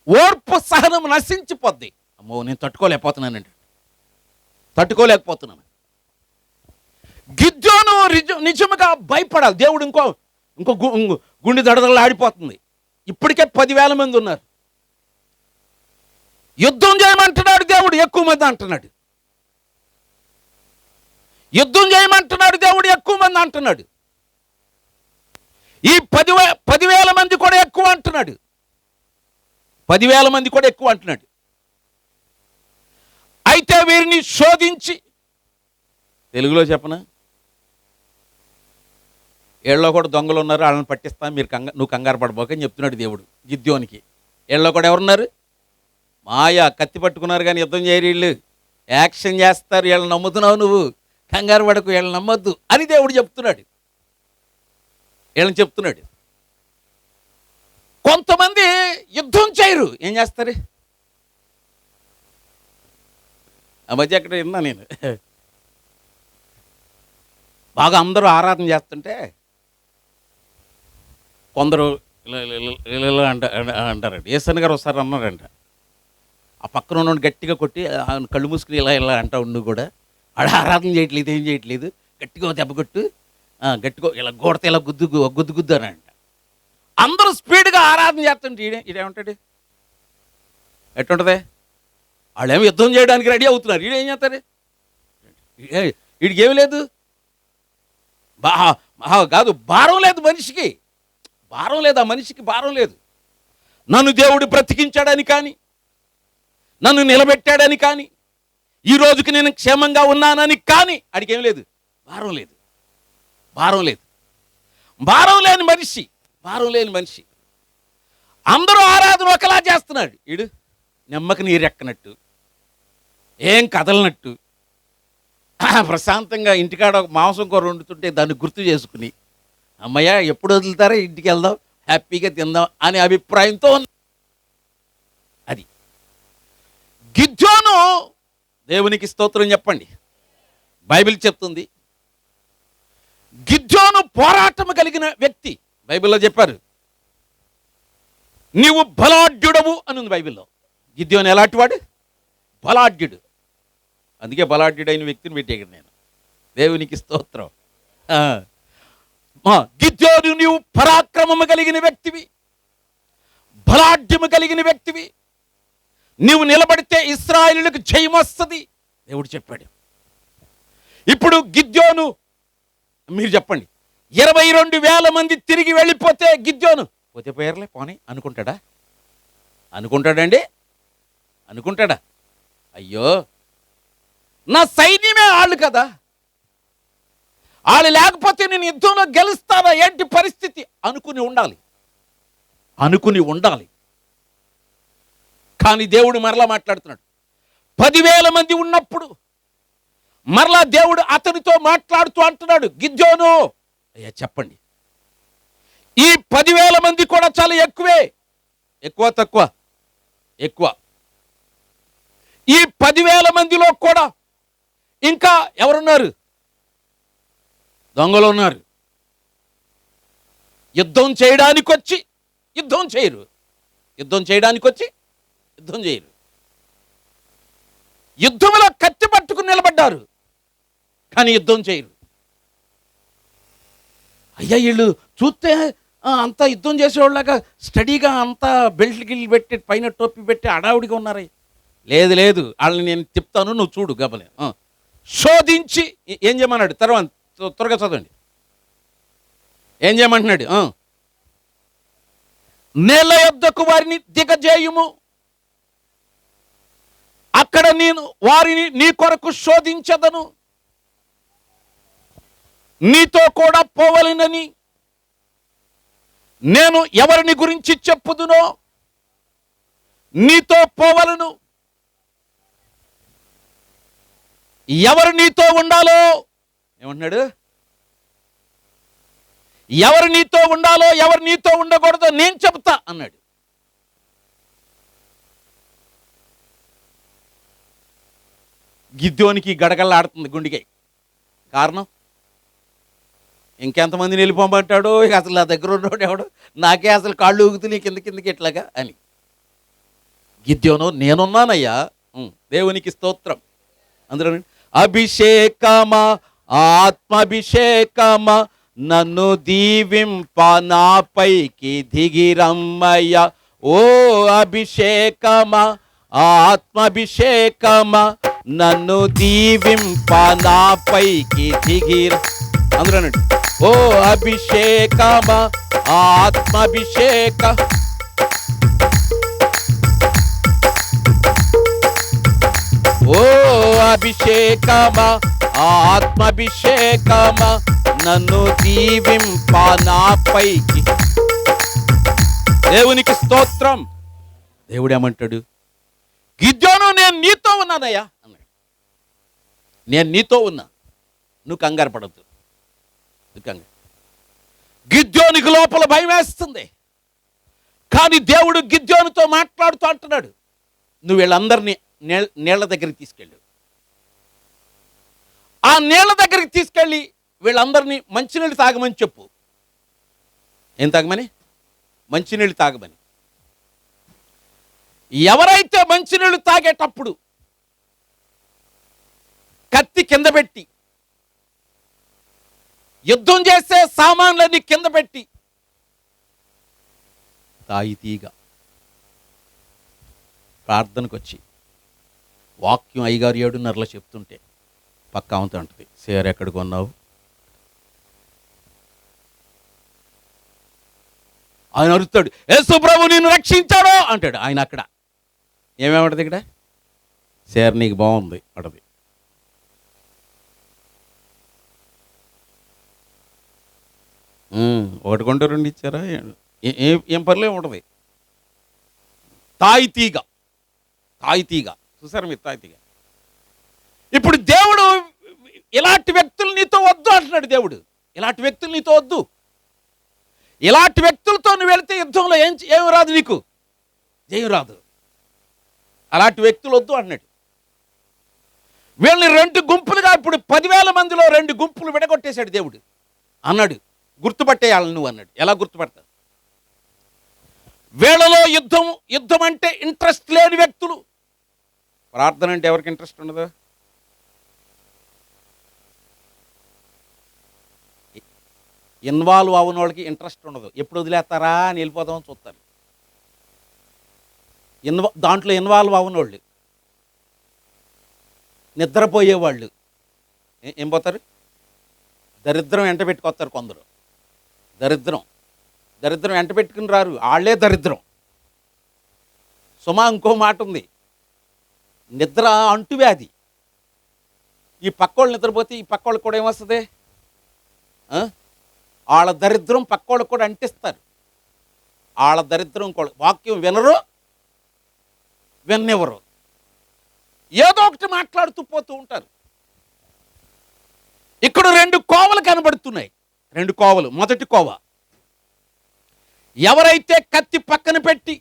ఓర్పు సహనం నశించిపోద్ది. అమ్మో, నేను తట్టుకోలేకపోతున్నాను. గిద్యోను నిజముగా భయపడాలి. దేవుడు ఇంకో గుండె దడదలు ఆడిపోతుంది. ఇప్పటికే 10,000 మంది ఉన్నారు. యుద్ధం చేయమంటున్నాడు దేవుడు, ఎక్కువ మంది అంటున్నాడు. యుద్ధం చేయమంటున్నాడు దేవుడు, ఎక్కువ మంది అంటున్నాడు. ఈ 10,000 మంది కూడా ఎక్కువ అంటున్నాడు. 10,000 మంది కూడా ఎక్కువ అంటున్నాడు. అయితే వీరిని శోధించి, తెలుగులో చెప్పనా, ఏళ్ళలో కూడా దొంగలు ఉన్నారు, వాళ్ళని పట్టిస్తాను, నువ్వు కంగారు పడబోకని చెప్తున్నాడు దేవుడు గిద్యోనికి. ఏళ్ళలో కూడా ఎవరున్నారు? మాయా, కత్తి పట్టుకున్నారు కానీ యుద్ధం చేయరు వీళ్ళు, యాక్షన్ చేస్తారు. వీళ్ళని నమ్ముతున్నావు నువ్వు, కంగారు పడకు, వీళ్ళని నమ్మొద్దు అని దేవుడు చెప్తున్నాడు. వీళ్ళని చెప్తున్నాడు. కొంతమంది యుద్ధం చేయరు, ఏం చేస్తారు? ఆ మధ్య అక్కడ విన్నా నేను, బాగా అందరూ ఆరాధన చేస్తుంటే కొందరు ఇలా అంటారంట. ఏసన్ గారు ఒకసారి అన్నారంట, ఆ పక్కన ఉన్నోడు గట్టిగా కొట్టి కళ్ళు మూసుకుని ఇలా అంటా ఉండు కూడా, ఆడ ఆరాధన చేయట్లేదు, ఏం చేయట్లేదు, గట్టిగా దెబ్బ కొట్టు, గట్టిగా ఇలా గోడత ఇలా గుద్దు అని అంట. అందరూ స్పీడ్గా ఆరాధన చేస్తుంటే ఈడేమంటాడు? ఎట్టుంటుంది? వాళ్ళేమో యుద్ధం చేయడానికి రెడీ అవుతున్నారు, ఈడేం చేస్తారు? వీడికి ఏమి లేదు, కాదు, భారం లేదు మనిషికి, భారం లేదు. ఆ మనిషికి భారం లేదు. నన్ను దేవుడు బ్రతికించాడని కానీ, నన్ను నిలబెట్టాడని కానీ, ఈ రోజుకి నేను క్షేమంగా ఉన్నానని కానీ అడిగి ఏం లేదు, భారం లేదు. భారం లేని మనిషి. అందరూ ఆరాధన ఒకలా చేస్తున్నాడు, వీడు నెమ్మకి నీరెక్కనట్టు, ఏం కదలనట్టు, ప్రశాంతంగా ఇంటికాడ మాంసం కూర వండుతుంటే దాన్ని గుర్తు చేసుకుని, అమ్మయ్య ఎప్పుడు వదులుతారో ఇంటికి వెళ్దాం, హ్యాపీగా తిందాం అనే అభిప్రాయంతో అది. గిద్యోను, దేవునికి స్తోత్రం చెప్పండి. బైబిల్ చెప్తుంది గిద్యోను పోరాటం కలిగిన వ్యక్తి. బైబిల్లో చెప్పారు, నీవు బలాఢ్యుడవు అని ఉంది బైబిల్లో. గిద్యోను ఎలాంటివాడు? బలాఢ్యుడు. అందుకే బలాఢ్యుడైన వ్యక్తిని పెట్టేయగలను నేను. దేవునికి స్తోత్రం. గిద్యోను, నీవు పరాక్రమము కలిగిన వ్యక్తివి, బలాఢ్యము కలిగిన వ్యక్తివి, నీవు నిలబడితే ఇశ్రాయేలులకు జయం వస్తుంది దేవుడు చెప్పాడు. ఇప్పుడు గిద్యోను, మీరు చెప్పండి, 22,000 మంది తిరిగి వెళ్ళిపోతే గిద్యోను పోతే పోయారులే పోనీ అనుకుంటాడండి? అనుకుంటాడా? అయ్యో, నా సైన్యమే వాళ్ళు కదా, వాళ్ళు లేకపోతే నేను యుద్ధంలో గెలుస్తానా ఏంటి పరిస్థితి అనుకుని ఉండాలి. కానీ దేవుడు మరలా మాట్లాడుతున్నాడు. 10,000 మంది ఉన్నప్పుడు మరలా దేవుడు అతనితో మాట్లాడుతూ అంటున్నాడు, గిద్యోను, అయ్యా చెప్పండి, ఈ 10,000 మంది కూడా చాలా ఎక్కువే. ఎక్కువ. ఈ 10,000 మందిలో కూడా ఇంకా ఎవరున్నారు? దొంగలు ఉన్నారు. యుద్ధం చేయడానికి వచ్చి యుద్ధం చేయరు. యుద్ధంలో కత్తి పట్టుకుని నిలబడ్డారు. కానీ యుద్ధం చేయరు. అయ్యా వీళ్ళు చూస్తే అంతా యుద్ధం చేసేవాళ్ళగా స్టడీగా అంతా బెల్ట్ గిల్లు పెట్టి పైన టోపీ పెట్టి అడావుడిగా ఉన్నారా? లేదు లేదు, వాళ్ళని నేను చెప్తాను, నువ్వు చూడు గబలే. శోధించి ఏం చేయమన్నాడు? తర్వాత త్వరగా చదవండి. ఏం చేయమంటున్నాడు? నేల యొద్దకు వారిని దిగజేయుము, అక్కడ నేను వారిని నీ కొరకు శోధించదను, నీతో కూడా పోవలెనని నేను ఎవరిని గురించి చెప్పుదునో నీతో పోవలను. ఎవరు నీతో ఉండాలో, ఏమంటున్నాడు? ఎవరు నీతో ఉండాలో ఎవరు నీతో ఉండకూడదో నేను చెప్తా అన్నాడు. గిద్యోనికి గడగల్లాడుతుంది గుండెకి. కారణం, ఇంకెంతమందిని వెళ్ళిపోమంటాడో, ఇక అసలు నా దగ్గర ఉన్నాడు ఎవడు, నాకే అసలు కాళ్ళు ఊగుతున్నాయి కిందకి ఎట్లాగా అని. గిద్యోను, నేనున్నానయ్యా, దేవునికి స్తోత్రం. అందులో అభిషేకమా ఆత్మాభిషేకమా నన్ను దీవింప నాపైకి దిగిరమ్మయ్య. ఓ అభిషేకమా ఆత్మాభిషేకమా నన్ను దీవింప నాపైకి దిగిర. అందులోనండి, ఓ అభిషేకమా ఆత్మాభిషేక, ఓ అభిషేకమా ఆత్మాభిషేకమా నన్ను దీవింప నాపైకి. దేవునికి స్తోత్రం. దేవుడు ఏమంటాడు? గిద్యోను, నేను నీతో ఉన్నానయ్యా అన్నాడు. నేను నీతో ఉన్నా, నువ్వు కంగారు పడద్దు. గిద్యోనికి లోపల భయం వేస్తుంది, కానీ దేవుడు గిద్యోనుతో మాట్లాడుతూ అంటున్నాడు, నువ్వు వీళ్ళందరినీ నీళ్ల దగ్గరికి తీసుకెళ్ళు. ఆ నీళ్ల దగ్గరికి తీసుకెళ్ళి వీళ్ళందరినీ మంచినీళ్ళు తాగమని చెప్పు. ఏం తాగమని? మంచినీళ్ళు తాగమని. ఎవరైతే మంచినీళ్ళు తాగేటప్పుడు కత్తి కింద పెట్టి, యుద్ధం చేసే సామాన్లన్నీ కింద పెట్టి, తాయితీగా ప్రార్థనకు వచ్చి వాక్యం అయ్యగారు 7:30 చెప్తుంటే పక్క అవంత ఉంటుంది, సేర్ ఎక్కడ కొన్నావు? ఆయన అరుస్తాడు, యేసు ప్రభు నిన్ను రక్షించాడో అంటాడు. ఆయన అక్కడ ఏమేమంటది? ఇక్కడ సేర్ నీకు బాగుంది అంటది. ఒకటి కొంటే 2 ఇచ్చారా? ఏం పర్లే ఉంటుంది. తాయితీగా చూసారా మీరు? తాయితీగా. ఇప్పుడు దేవుడు ఇలాంటి వ్యక్తులు నీతో వద్దు అంటున్నాడు. దేవుడు ఇలాంటి వ్యక్తులు నీతో వద్దు. ఇలాంటి వ్యక్తులతో నువ్వు వెళితే యుద్ధంలో ఏం రాదు, నీకు జయం రాదు. అలాంటి వ్యక్తులు వద్దు అన్నాడు. వీళ్ళని 2 గుంపులుగా, ఇప్పుడు 10,000 మందిలో 2 గుంపులు విడగొట్టేశాడు దేవుడు. అన్నాడు, గుర్తుపట్టేయాలని నువ్వు అన్నాడు. ఎలా గుర్తుపడతావు? వీళ్ళలో యుద్ధం అంటే ఇంట్రెస్ట్ లేని వ్యక్తులు. ప్రార్థన అంటే ఎవరికి ఇంట్రెస్ట్ ఉండదు? ఇన్వాల్వ్ అవ్వని వాళ్ళకి ఇంట్రెస్ట్ ఉండదు. ఎప్పుడు వదిలేస్తారా అని వెళ్ళిపోదామని చూస్తారు. దాంట్లో ఇన్వాల్వ్ అవ్వని వాళ్ళు, నిద్రపోయేవాళ్ళు ఏం పోతారు? దరిద్రం వెంట పెట్టుకొస్తారు కొందరు. దరిద్రం వెంట పెట్టుకుని రారు, వాళ్ళే దరిద్రం. సుమా, ఇంకో మాట ఉంది, నిద్ర అంటువ్యాధి. ఈ పక్కోళ్ళు నిద్రపోతే ఈ పక్కోళ్ళకి కూడా ఏమొస్తుంది? వాళ్ళ దరిద్రం పక్కోళ్ళకి కూడా అంటిస్తారు. వాళ్ళ దరిద్రం కూడా, వాక్యం విన్నెవరు, ఏదో ఒకటి మాట్లాడుతూ పోతూ ఉంటారు. ఇక్కడ 2 కోవలు కనబడుతున్నాయి. 2 కోవలు. మొదటి కోవ, ఎవరైతే కత్తి పక్కన పెట్టి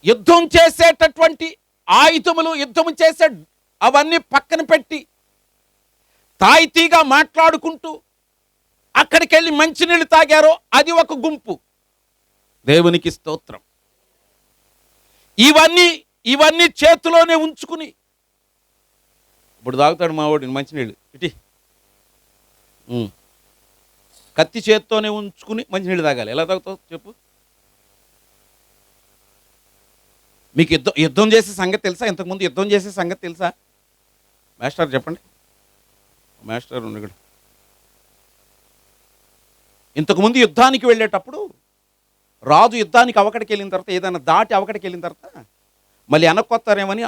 యుద్ధం చేసేటటువంటి ఆయుధములు, యుద్ధం చేసే అవన్నీ పక్కన పెట్టి తాయితీగా మాట్లాడుకుంటూ అక్కడికి వెళ్ళి మంచినీళ్ళు తాగారో అది ఒక గుంపు. దేవునికి స్తోత్రం. ఇవన్నీ చేతిలోనే ఉంచుకుని ఇప్పుడు తాగుతాడు మా వాడిని మంచినీళ్ళు ఇటీ. కత్తి చేత్తోనే ఉంచుకుని మంచినీళ్ళు తాగాలి. ఎలా తాగుతావు చెప్పు? మీకు యుద్ధం చేసే సంగతి తెలుసా? ఇంతకుముందు యుద్ధం చేసే సంగతి తెలుసా? మాస్టర్ చెప్పండి. మాస్టర్ ఉంది ఇక్కడ. ఇంతకుముందు యుద్ధానికి వెళ్ళేటప్పుడు రాజు యుద్ధానికి అవకడికి వెళ్ళిన తర్వాత, ఏదైనా దాటి అవకడికి వెళ్ళిన తర్వాత మళ్ళీ వెనక్కొస్తారేమని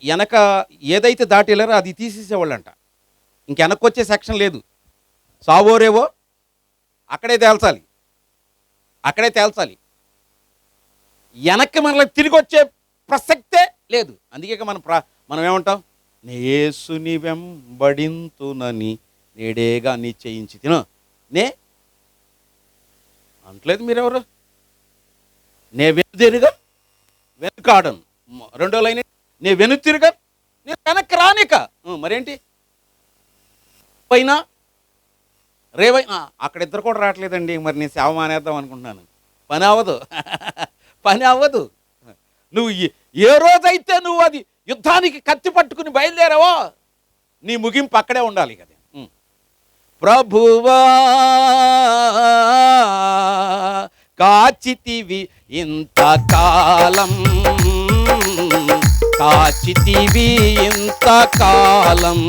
వెనక ఏదైతే దాటి వెళ్ళారో అది తీసేసేవాళ్ళంట. ఇంక వెనక్కొచ్చే సెక్షన్ లేదు. సావోరేవో అక్కడే తేల్చాలి, అక్కడే తేల్చాలి. వెనక్కి మనకి తిరిగి వచ్చే ప్రసక్తే లేదు. అందుకే మనం ఏమంటాం? యేసుని వెంబడింతునని నేడేగా నిశ్చయించి తిను నే అంటలేదు మీరెవరు? నే వెనుదిరుగా వెనుకాడను. రెండో లైన్, నే వెనుతిరుగా నేను వెనక్కి రానిక. మరేంటి పైన రేవై అక్కడ ఇద్దరు కూడా రావట్లేదండి. మరి నేను సేవ మానేద్దాం అనుకుంటున్నాను. పని అవ్వదు, పని అవ్వదు. నువ్వు ఏ రోజైతే నువ్వు అది యుద్ధానికి కత్తి పట్టుకుని బయలుదేరావో నీ ముగింపు అక్కడే ఉండాలి కదా. ప్రభువా కాచితివి ఇంతకాలం, కాచితివి ఇంతకాలం,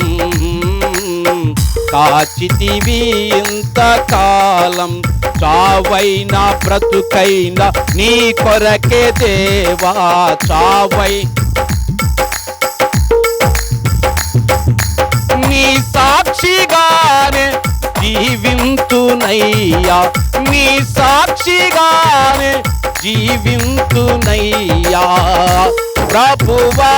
కాచితివి ఇంతకాలం, చావైనా బ్రతుకైనా నీ కొరకే దేవా, చావై నీ సాక్షిగానే జీవింతునయ్యా, నీ సాక్షిగానే జీవింతునయ్యా ప్రభువా.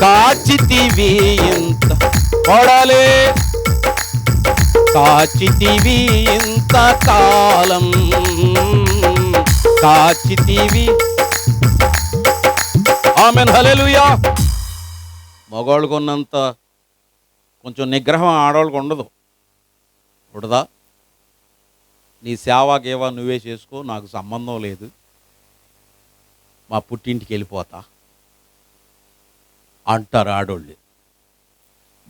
కాచితివి ఇంత కొడలే, కాచితివి ఇంత కాలం, కాచితివి. ఆమేన్, హల్లెలూయా. మగవాళ్ళకు ఉన్నంత కొంచెం నిగ్రహం ఆడవాళ్ళకు ఉండదు. ఉండదా? నీ సేవా గేవా నువ్వే చేసుకో, నాకు సంబంధం లేదు, మా పుట్టింటికి వెళ్ళిపోతా అంటారు ఆడోళ్ళు.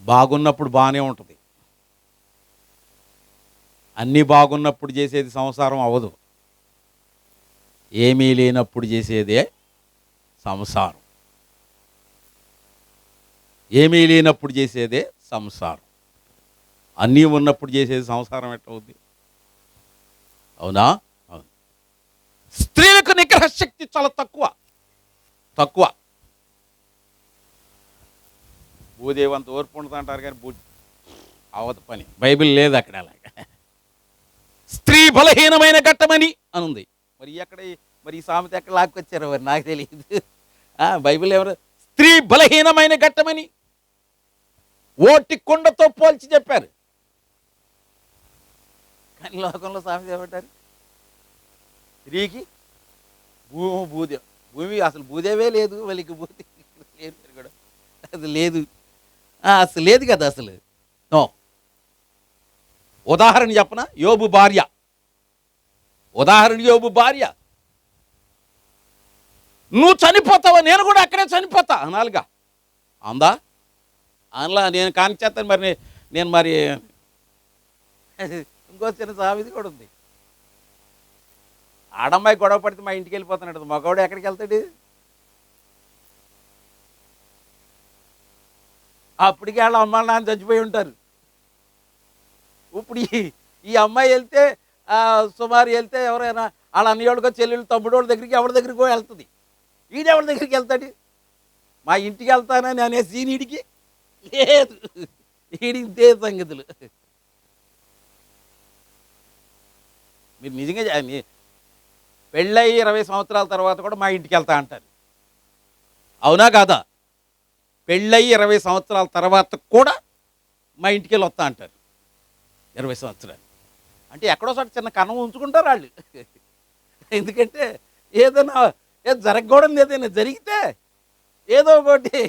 బాగున్నప్పుడు బాగానే ఉంటుంది. అన్నీ బాగున్నప్పుడు చేసేది సంసారం అవ్వదు. ఏమీ లేనప్పుడు చేసేదే సంసారం. ఏమీ లేనప్పుడు చేసేదే సంసారం. అన్నీ ఉన్నప్పుడు చేసేది సంసారం ఎట్లవుద్ది? అవునా? అవును. స్త్రీలకు నిగ్రహ శక్తి చాలా తక్కువ. భూదేవంత ఓర్పు ఉంటుంది అంటారు కానీ అవత పని. బైబిల్ లేదు అక్కడ అలాగా. స్త్రీ బలహీనమైన ఘట్టమని అనుంది. మరి ఈ సామెత ఎక్కడ లాక్కొచ్చారో మరి నాకు తెలియదు. బైబిల్ ఎవరు? స్త్రీ బలహీనమైన ఘట్టమని ఓటి కొండతో పోల్చి చెప్పారు. కానీ లోకంలో సామెత ఏమంటారు? స్త్రీకి భూమి అసలు భూదేవే లేదు, వాళ్ళకి భూతి లేదు కూడా అది లేదు, అసలు లేదు కదా అసలు. నో. ఉదాహరణ చెప్పనా? యోబు భార్య. నువ్వు చనిపోతావా, నేను కూడా అక్కడే చనిపోతా అనాలిగా. అందా? అనలా. నేను కానిచేస్తాను. నేను ఇంకో చిన్న సామెత కూడా ఉంది. ఆడమ్మాయి గొడవ పడితే మా ఇంటికి వెళ్ళిపోతున్నాడు. మగవాడు ఎక్కడికి వెళ్తాడు? అప్పటికే వాళ్ళ అమ్మ నాన్న చచ్చిపోయి ఉంటారు. ఇప్పుడు ఈ అమ్మాయి వెళ్తే సుమారు వెళ్తే ఎవరైనా వాళ్ళ అన్నయ్యోళ్ళకో చెల్లెళ్ళు తమ్ముడోళ్ళ దగ్గరికి ఎవరి దగ్గరికో వెళ్తుంది. ఈడెవరి దగ్గరికి వెళ్తాడు? మా ఇంటికి వెళ్తానని అనే సీన్ ఈడికి లేదు. ఈడికి సంగతులు. మీరు నిజంగా పెళ్ళయి 20 సంవత్సరాల తర్వాత కూడా మా ఇంటికి వెళ్తా అంటారు. అవునా కాదా? పెళ్ళయి 20 సంవత్సరాల తర్వాత కూడా మా ఇంటికి వెళ్ళి వస్తా అంటారు. 20 సంవత్సరాలు అంటే ఎక్కడోసారి చిన్న కన్నం ఉంచుకుంటారు వాళ్ళు. ఎందుకంటే ఏదైనా జరగకూడదు, ఏదైనా జరిగితే ఏదో ఒకటి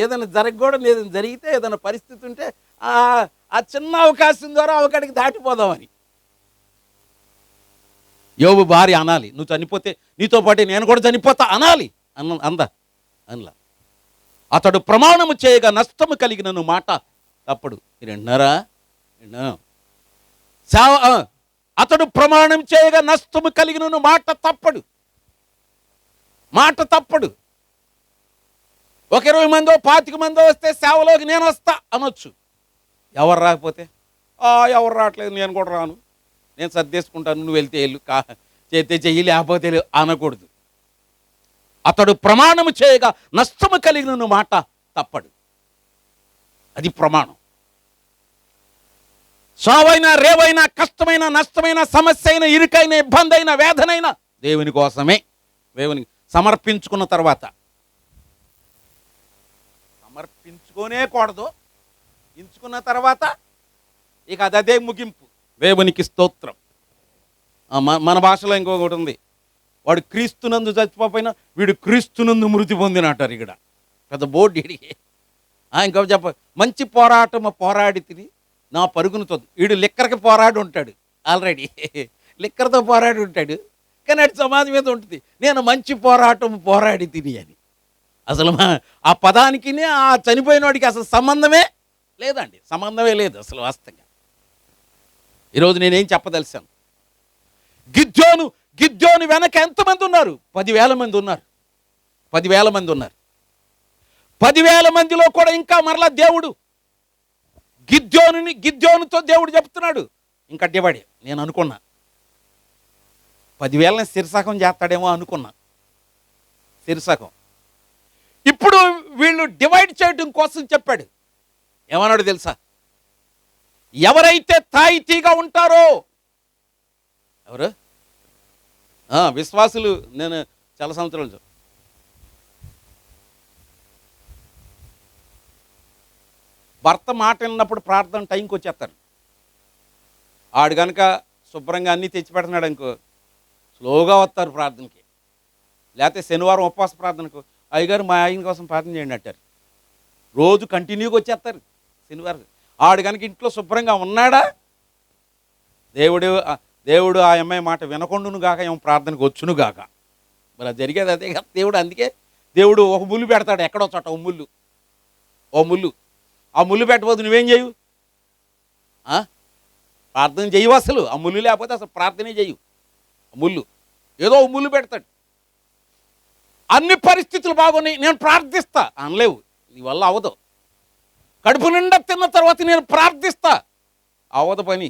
ఏదైనా జరగకూడదు, ఏదైనా జరిగితే ఏదైనా పరిస్థితి ఉంటే ఆ చిన్న అవకాశం ద్వారా ఒకటికి దాటిపోదామని. యోబు భార్య అనాలి, నువ్వు చనిపోతే నీతో పాటు నేను కూడా చనిపోతా అనాలి. అందా అనలా. అతడు ప్రమాణము చేయగా నష్టము కలిగినను మాట తప్పడు. మీరు వింటున్నారా? అతడు ప్రమాణం చేయగా నష్టము కలిగినను మాట తప్పడు. మాట తప్పడు. ఒక 20 మందో 25 మందో వస్తే సేవలోకి నేను వస్తా అనొచ్చు. ఎవరు రాకపోతే ఎవరు రావట్లేదు, నేను కూడా రాను, నేను సర్దేసుకుంటాను, నువ్వు వెళ్తే వెళ్ళు, చేస్తే చెయ్యి, లేకపోతే అనకూడదు. అతడు ప్రమాణము చేయగా నష్టము కలిగిన మాట తప్పడు. అది ప్రమాణం. సావైనా రేవైనా కష్టమైన నష్టమైన సమస్య అయినా ఇరుకైన ఇబ్బంది అయినా వేదనైనా దేవుని కోసమే. దేవునికి సమర్పించుకున్న తర్వాత సమర్పించుకోనే కూడదు. ఎంచుకున్న తర్వాత ఇక అదే ముగింపు. దేవునికి స్తోత్రం. మన భాషలో ఇంకొకటి ఉంది, వాడు క్రీస్తునందు చచ్చిపోయినా వీడు క్రీస్తునందు మృతి పొందిన అంటారు. ఇక్కడ పెద్ద బోర్డు ఇడిగి ఇంకో చెప్ప, మంచి పోరాటం పోరాడి తిని నా పరుగునుతో. వీడు లిక్కర్కి పోరాడి ఉంటాడు, ఆల్రెడీ లిక్కర్తో పోరాడి ఉంటాడు, కానీ అటు సమాజం మీద ఉంటుంది నేను మంచి పోరాటం పోరాడి తిని అని. అసలు ఆ పదానికి ఆ చనిపోయిన వాడికి అసలు సంబంధమే లేదండి, సంబంధమే లేదు అసలు వాస్తవంగా. ఈరోజు నేనేం చెప్పదలిసాను, గిద్యోను వెనక ఎంతమంది ఉన్నారు? 10,000 మంది ఉన్నారు. 10,000 మంది ఉన్నారు. 10,000 మందిలో కూడా ఇంకా మరలా దేవుడు గిద్యోనుతో దేవుడు చెప్తున్నాడు, ఇంకా డివైడ్. నేను అనుకున్నా 10,000ని శిరసకం చేస్తాడేమో అనుకున్నా, శిరసకం. ఇప్పుడు వీళ్ళు డివైడ్ చేయడం కోసం చెప్పాడు. ఏమన్నాడు తెలుసా? ఎవరైతే తాయితీగా ఉంటారో, ఎవరు విశ్వాసులు, నేను చాలా సంవత్సరాలు భర్త మాట విన్నప్పుడు ప్రార్థన టైంకి వచ్చేస్తారు. ఆడు కనుక శుభ్రంగా అన్నీ తెచ్చిపెడుతున్నాడు అనుకో, స్లోగా వస్తారు ప్రార్థనకి. లేకపోతే శనివారం ఉపవాస ప్రార్థనకు, అయ్యగారు మా ఆయన కోసం ప్రార్థన చేయండి అంటారు. రోజు కంటిన్యూగా వచ్చేస్తారు శనివారం. ఆడు కనుక ఇంట్లో శుభ్రంగా ఉన్నాడా, దేవుడు ఆ అమ్మాయి మాట వినకుండును గాక, ఏమో ప్రార్థనకు వచ్చును గాక. మరి అది జరిగేది అదే కదా. దేవుడు అందుకే దేవుడు ఒక ముళ్ళు పెడతాడు ఎక్కడో చోట, ఓ ముళ్ళు. ఆ ముళ్ళు పెట్టబోదు నువ్వేం చేయు? ప్రార్థన చేయవు అసలు. ఆ ముళ్ళు లేకపోతే అసలు ప్రార్థనే చేయు. ముళ్ళు ఏదో ముళ్ళు పెడతాడు. అన్ని పరిస్థితులు బాగున్నాయి, నేను ప్రార్థిస్తా అనలేవు, నీ వల్ల అవదు. కడుపు నిండా తిన్న తర్వాత నేను ప్రార్థిస్తా, అవదు పని.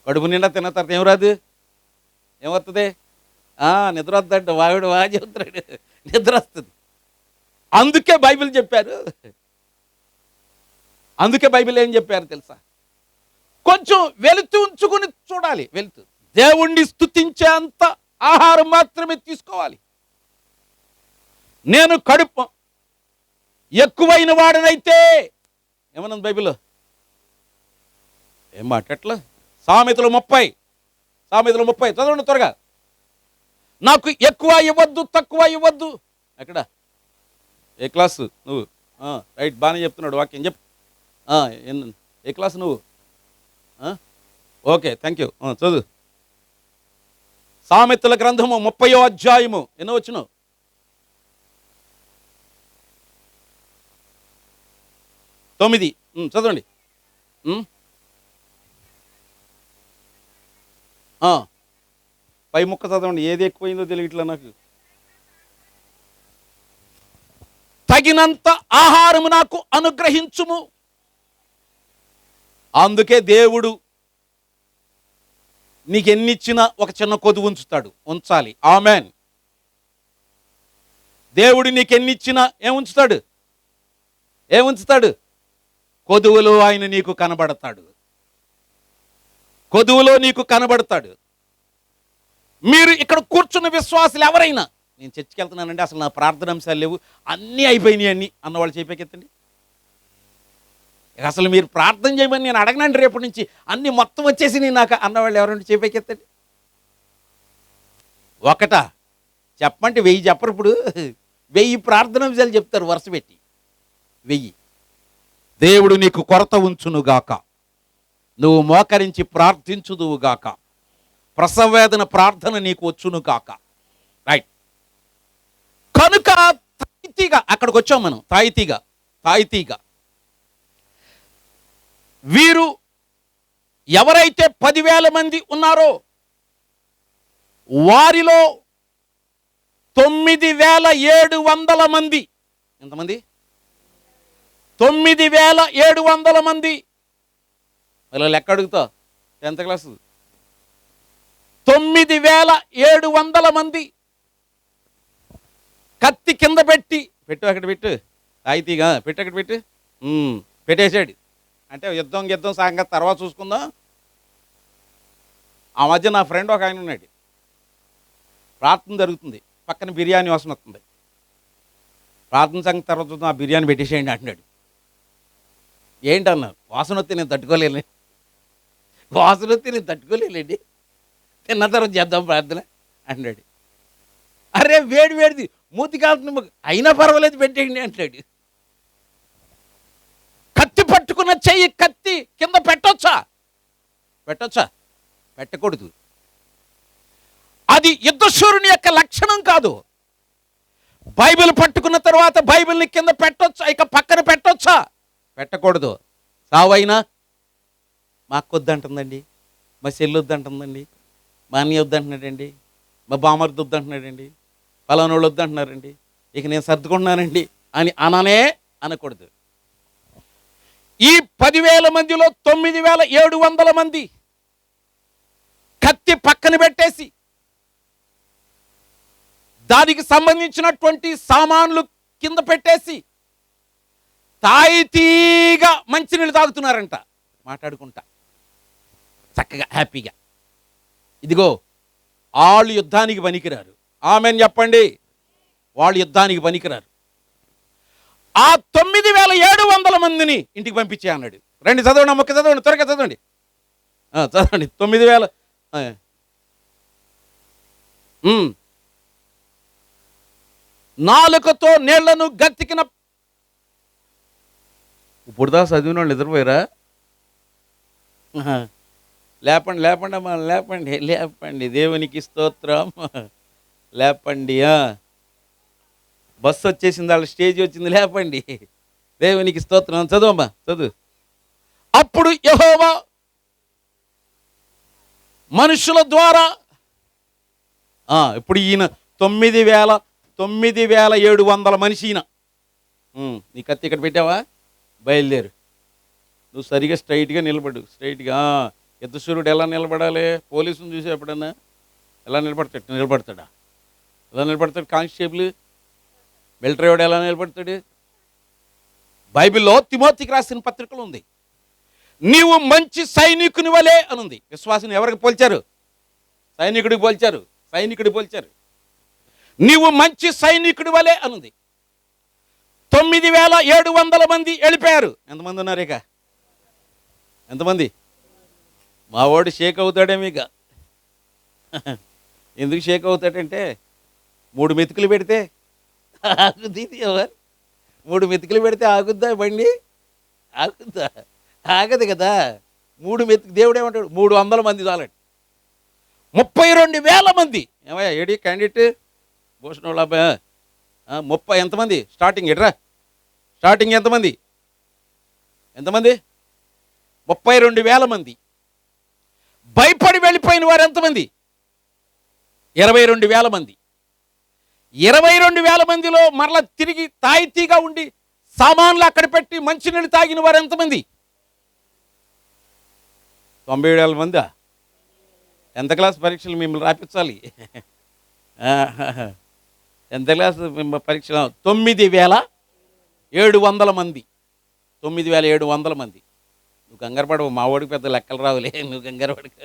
కడుపు నిండా తిన్న తర్వాత ఏం రాదు, ఏమవుతుంది? నిద్ర వద్దంట, వాడు చెబుతున్నాడు, నిద్ర వస్తుంది. అందుకే బైబిల్ చెప్పారు, అందుకే బైబిల్ ఏం చెప్పారు తెలుసా? కొంచెం వెలుతు ఉంచుకుని చూడాలి. వెలుతు దేవుణ్ణి స్తుతించే అంత ఆహారం మాత్రమే తీసుకోవాలి. నేను కడుపు ఎక్కువైన వాడనైతే, ఏమన్నది బైబిల్లో? ఏం మాట్లాడట్లా? సామెతలు 30 చదవండి త్వరగా. నాకు ఎక్కువ ఇవ్వద్దు, తక్కువ ఇవ్వద్దు. ఎక్కడ? ఏ క్లాసు నువ్వు? రైట్, బాగానే చెప్తున్నాడు వాక్యం. చెప్పు. ఏ క్లాసు నువ్వు? Okay, thank you. చదువు. సామెతల గ్రంథము 30వ అధ్యాయము ఎన్నో వచ్చినావు? 9. చదవండి. పై ముక్క చదవండి. ఏది ఎక్కువైందో తెలియట్లా నాకు. తగినంత ఆహారము నాకు అనుగ్రహించుము. అందుకే దేవుడు నీకెన్నిచ్చినా ఒక చిన్న కొద్దు ఉంచాలి. ఆమెన్. దేవుడు నీకెన్నిచ్చినా ఏముంచుతాడు? కొదువులో ఆయన నీకు కనబడతాడు. కొదువులో నీకు కనబడతాడు. మీరు ఇక్కడ కూర్చున్న విశ్వాసులు ఎవరైనా, నేను చర్చికి వెళ్తున్నానండి, అసలు నా ప్రార్థన అంశాలు లేవు, అన్నీ అయిపోయినాయి అన్నీ అన్నవాళ్ళు చేపకెత్తండి. అసలు మీరు ప్రార్థన చేయమని నేను అడగనండి రేపటి నుంచి, అన్నీ మొత్తం వచ్చేసి నాకు అన్నవాళ్ళు ఎవరంటే చేపకెత్తండి. ఒకటా చెప్పమంటే 1000 చెప్పరు. ఇప్పుడు 1000 ప్రార్థన అంశాలు చెప్తారు వరుస పెట్టి. 1000. దేవుడు నీకు కొరత ఉంచునుగాక, నువ్వు మోకరించి ప్రార్థించుదువుగాక, ప్రసవేదన ప్రార్థన నీకు వచ్చునుగాక. రైట్. తాయితీగ అక్కడికి వచ్చాం మనం. తాయితీగ వీరు ఎవరైతే 10,000 మంది ఉన్నారో వారిలో 9,700 మంది. ఎంతమంది? 9,700 మంది. మళ్ళీ లెక్క అడుగుతా, 10th క్లాసు. 9,700 మంది కత్తి కింద పెట్టు అక్కడ పెట్టు, తాయితీగా పెట్టు అక్కడ పెట్టు, పెట్టేశాడు. అంటే యుద్ధం సంగతి తర్వాత చూసుకుందాం. ఆ మధ్య నా ఫ్రెండ్ ఒక ఆయన ఉన్నాడు, ప్రార్థన జరుగుతుంది, పక్కన బిర్యానీ వాసన వస్తుంది. ప్రార్థన సంగతి తర్వాత చూద్దాం, ఆ బిర్యానీ పెట్టేసేయండి అంటున్నాడు. ఏంటన్నారు? వాసన వస్తే నేను తట్టుకోలేనండి, తిన్న తర్వాత చేద్దాం ప్రార్థన అంటున్నాడు. అరే వేడిది మూతి కాలుతుంది, అయినా పర్వాలేదు పెట్టేయండి అంటాడు. కత్తి పట్టుకున్న చెయ్యి కత్తి కింద పెట్టొచ్చా? పెట్టకూడదు. అది యుద్ధశూరుని యొక్క లక్షణం కాదు. బైబిల్ పట్టుకున్న తర్వాత బైబిల్ని కింద పెట్టొచ్చా, ఇక పక్కన పెట్టొచ్చా? పెట్టకూడదు. సావైనా మా అక్క వద్దంటుందండి, మా చెల్లి వద్దంటుందండి, మా అన్నయ్య వద్దంటున్నాడండి, మా బామర్ది వద్దంటున్నాడండి, పలానోళ్ళు వద్దంటున్నారండి, ఇక నేను సర్దుకుంటున్నానండి అని అనకూడదు. ఈ 10,000 మందిలో 9,700 మంది కత్తి పక్కన పెట్టేసి దానికి సంబంధించినటువంటి సామాన్లు కింద పెట్టేసి తాయితీగా మంచినీళ్ళు తాగుతున్నారంట, మాట్లాడుకుంటా చక్కగా హ్యాపీగా. ఇదిగో వాళ్ళు యుద్ధానికి పనికిరారు. ఆమెన్ చెప్పండి. వాళ్ళు యుద్ధానికి పనికిరారు. ఆ 9,700 మందిని ఇంటికి పంపించే అన్నాడు. రండి చదవండి, మొక్క చదవండి, త్వరగా చదవండి. 9,000 నాలుకతో నీళ్లను గతికిన. ఇప్పుడుదా చదివిన వాళ్ళు నిద్రపోయారా? లేపండి అమ్మా, లేపండి, దేవునికి స్తోత్రం, లేపండి. బస్సు వచ్చేసింది, వాళ్ళ స్టేజ్ వచ్చింది, లేపండి, దేవునికి స్తోత్రం. చదువమ్మా, చదువు. అప్పుడు యెహోవా మనుషుల ద్వారా, ఇప్పుడు ఈయన 9,700 మనిషి ఈయన. నీ కత్తి ఇక్కడ పెట్టావా? బయలుదేరు. నువ్వు సరిగా స్ట్రైట్గా నిలబడు. స్ట్రైట్గా. యుద్ధశూరుడు ఎలా నిలబడాలి? పోలీసుని చూసి ఎప్పుడన్నా ఎలా నిలబడతాడా? ఎలా నిలబడతాడు? కానిస్టేబుల్, మిలిటరీ వాడు ఎలా నిలబడతాడు? బైబిల్లో తిమోతికి రాసిన పత్రికలు ఉంది, నీవు మంచి సైనికుని వలే అనుంది. విశ్వాసిని ఎవరికి పోల్చారు? సైనికుడికి పోల్చారు. నీవు మంచి సైనికుడి వలే అనుంది. 9,700 మంది వెళ్ళిపోయారు. ఎంతమంది ఉన్నారు ఇక? ఎంతమంది? మా వాడు షేక్ అవుతాడేమో ఇక. ఎందుకు షేక్ అవుతాడంటే 3 మెతుకులు పెడితే ఆగుద్ది. 3 మెతుకులు పెడితే ఆగుద్దా బండి? ఆగదు కదా. 3 మెతుకు దేవుడు ఏమంటాడు? 300 మంది చాలండి. 32,000 మంది. ఏమయ్యా ఏడి క్యాండిడేట్ భూషణ వాళ్ళ అబ్బాయి? 30 ఎంతమంది స్టార్టింగ్? ఎడ్రా స్టార్టింగ్ ఎంతమంది? 32,000 మంది. భయపడి వెళ్ళిపోయిన వారు ఎంతమంది? 22,000 మంది. 22,000 మందిలో మరలా తిరిగి తాయితీగా ఉండి సామాన్లు అక్కడ పెట్టి మంచినీళ్ళు తాగిన వారు ఎంతమంది? 97,000 మందా? 10th క్లాస్ పరీక్షలు మిమ్మల్ని రాపించాలి. 10th క్లాస్ పరీక్షలు 9,700 మంది. 9,700 మంది. నువ్వు కంగారు పడవు, మా వాడికి పెద్ద లెక్కలు రావులే, నువ్వు కంగారు పడక.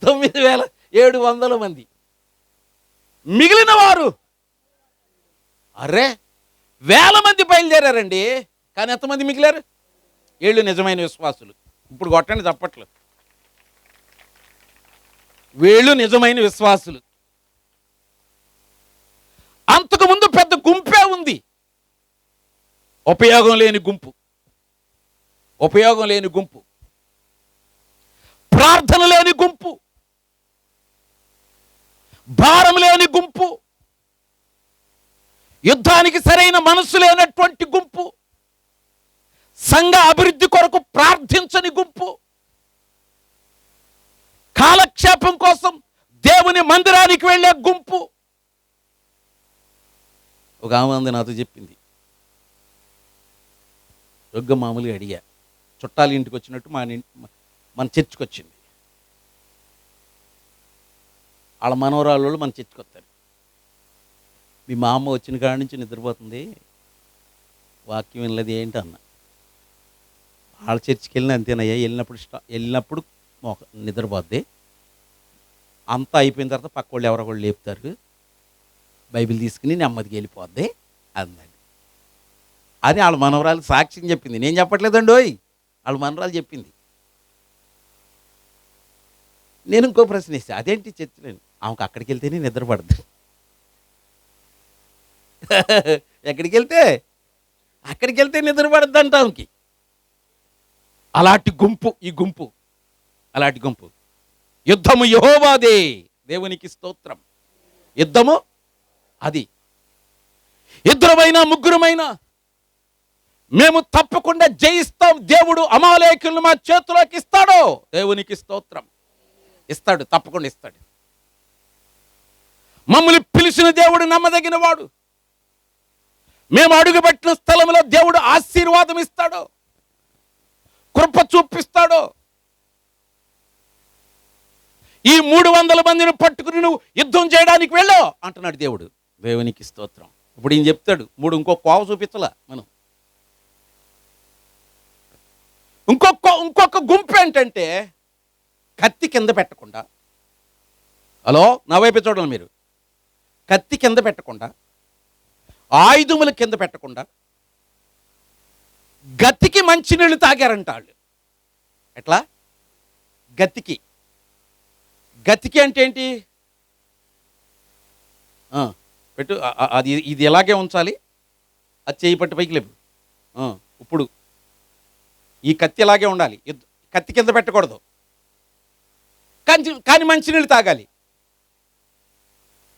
9,700 మంది. మిగిలిన వారు అరే 1,000 మంది బయలుదేరారండి. కానీ ఎంతమంది మిగిలారు? వీళ్ళు నిజమైన విశ్వాసులు. ఇప్పుడు కొట్టండి తప్పట్లు. వీళ్ళు నిజమైన విశ్వాసులు. అంతకుముందు పెద్ద గుంపే ఉంది, ఉపయోగం లేని గుంపు, ప్రార్థన లేని గుంపు, భారం లేని గుంపు, యుద్ధానికి సరైన మనసు లేనటువంటి గుంపు, సంఘ అభివృద్ధి కొరకు ప్రార్థించని గుంపు, కాలక్షేపం కోసం దేవుని మందిరానికి వెళ్ళే గుంపు. ఒక ఆమె నాతో చెప్పింది, రొగ్గ మామూలుగా అడిగా, చుట్టాల ఇంటికి వచ్చినట్టు మన చర్చికి వచ్చింది. వాళ్ళ మనవరాళ్ళు మన చర్చికి వస్తారు. మీ మా అమ్మ వచ్చిన కాడి నుంచి నిద్రపోతుంది, వాక్యం వినలేదు ఏంటి అన్న. వాళ్ళ చర్చికి వెళ్ళిన అంతేనయ్యా, వెళ్ళినప్పుడు నిద్రపోద్ది, అంతా అయిపోయిన తర్వాత పక్క వాళ్ళు ఎవరొకళ్ళు లేపుతారు, బైబిల్ తీసుకుని నెమ్మదికి వెళ్ళిపోద్ది అన్నాడు. అని వాళ్ళ మనవరాలు సాక్ష్యం చెప్పింది, నేను చెప్పట్లేదండి. వాళ్ళ మనవరాలు చెప్పింది. నేను ఇంకో ప్రశ్న ఇస్తాను, అదేంటి చర్చలేను, ఆమెకు అక్కడికి వెళ్తేనే నిద్రపడదు. అక్కడికి వెళ్తే నిద్రపడద్దు అంట ఆమెకి. అలాంటి గుంపు ఈ గుంపు, అలాంటి గుంపు. యుద్ధము యెహోవాదే, దేవునికి స్తోత్రం. యుద్ధము అది. ఇద్దరమైనా ముగ్గురమైనా మేము తప్పకుండా జయిస్తాం. దేవుడు అమాలేకులను మా చేతిలోకి ఇస్తాడో, దేవునికి స్తోత్రం. ఇస్తాడు, తప్పకుండా ఇస్తాడు. మమ్మల్ని పిలిచిన దేవుడు నమ్మదగిన వాడు. మేము అడుగుపెట్టిన స్థలంలో దేవుడు ఆశీర్వాదం ఇస్తాడో, కృప చూపిస్తాడో. ఈ 300 మందిని పట్టుకుని నువ్వు యుద్ధం చేయడానికి వెళ్ళో అంటున్నాడు దేవుడు, దేవునికి స్తోత్రం. ఇప్పుడు ఈయన చెప్తాడు, ఇంకో కోవ చూపించలా మనం. ఇంకొక గుంపు ఏంటంటే, కత్తి కింద పెట్టకుండా, హలో నా వైపు చూడాలి మీరు, కత్తి కింద పెట్టకుండా, ఆయుధముల కింద పెట్టకుండా గతికి మంచినీళ్ళు తాగారంట వాళ్ళు. ఎట్లా? గతికి అంటే ఏంటి? పెట్టు, అది ఇది ఎలాగే ఉంచాలి, అది చేయి పట్టి పైకి లేపు. ఇప్పుడు ఈ కత్తి ఎలాగే ఉండాలి, కత్తి కింద పెట్టకూడదు, కానీ మంచినీళ్ళు తాగాలి.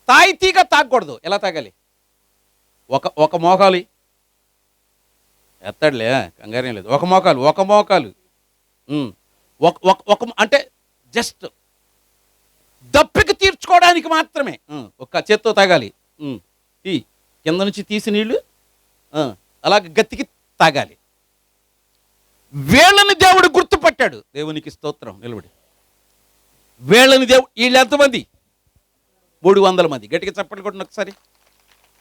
తాగితీగా తాగకూడదు. ఎలా తాగాలి? ఒక మోకాలు ఎత్తాడులే, కంగారేం లేదు. ఒక మోకాలు అంటే జస్ట్ దప్పిక తీర్చుకోవడానికి మాత్రమే ఒక చేత్తో తాగాలి. కింద నుంచి తీసి నీళ్ళు అలాగే గత్తికి తాగాలి. వేళ్ళని దేవుడు గుర్తుపట్టాడు, దేవునికి స్తోత్రం. నిలబడి వేళ్ళని దేవుడు, వీళ్ళు ఎంతమంది? 300 మంది. గట్టిగా చప్పట్లు కొట్టిన ఒకసారి.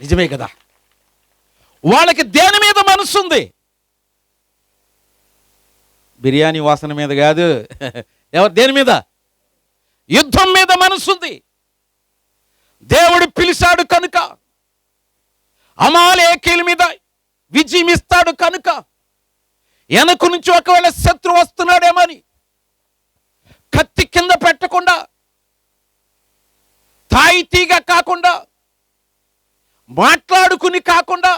నిజమే కదా, వాళ్ళకి దేని మీద మనసు ఉంది? బిర్యానీ వాసన మీద కాదు, దేని మీద? యుద్ధం మీద మనసుంది. దేవుడు పిలిచాడు కనుక, అమాలేకీయుల మీద విజయం ఇస్తాడు కనుక, వెనక నుంచి ఒకవేళ శత్రువు వస్తున్నాడేమని కత్తి కింద పెట్టకుండా, తాయితీగా కాకుండా, మాట్లాడుకుని కాకుండా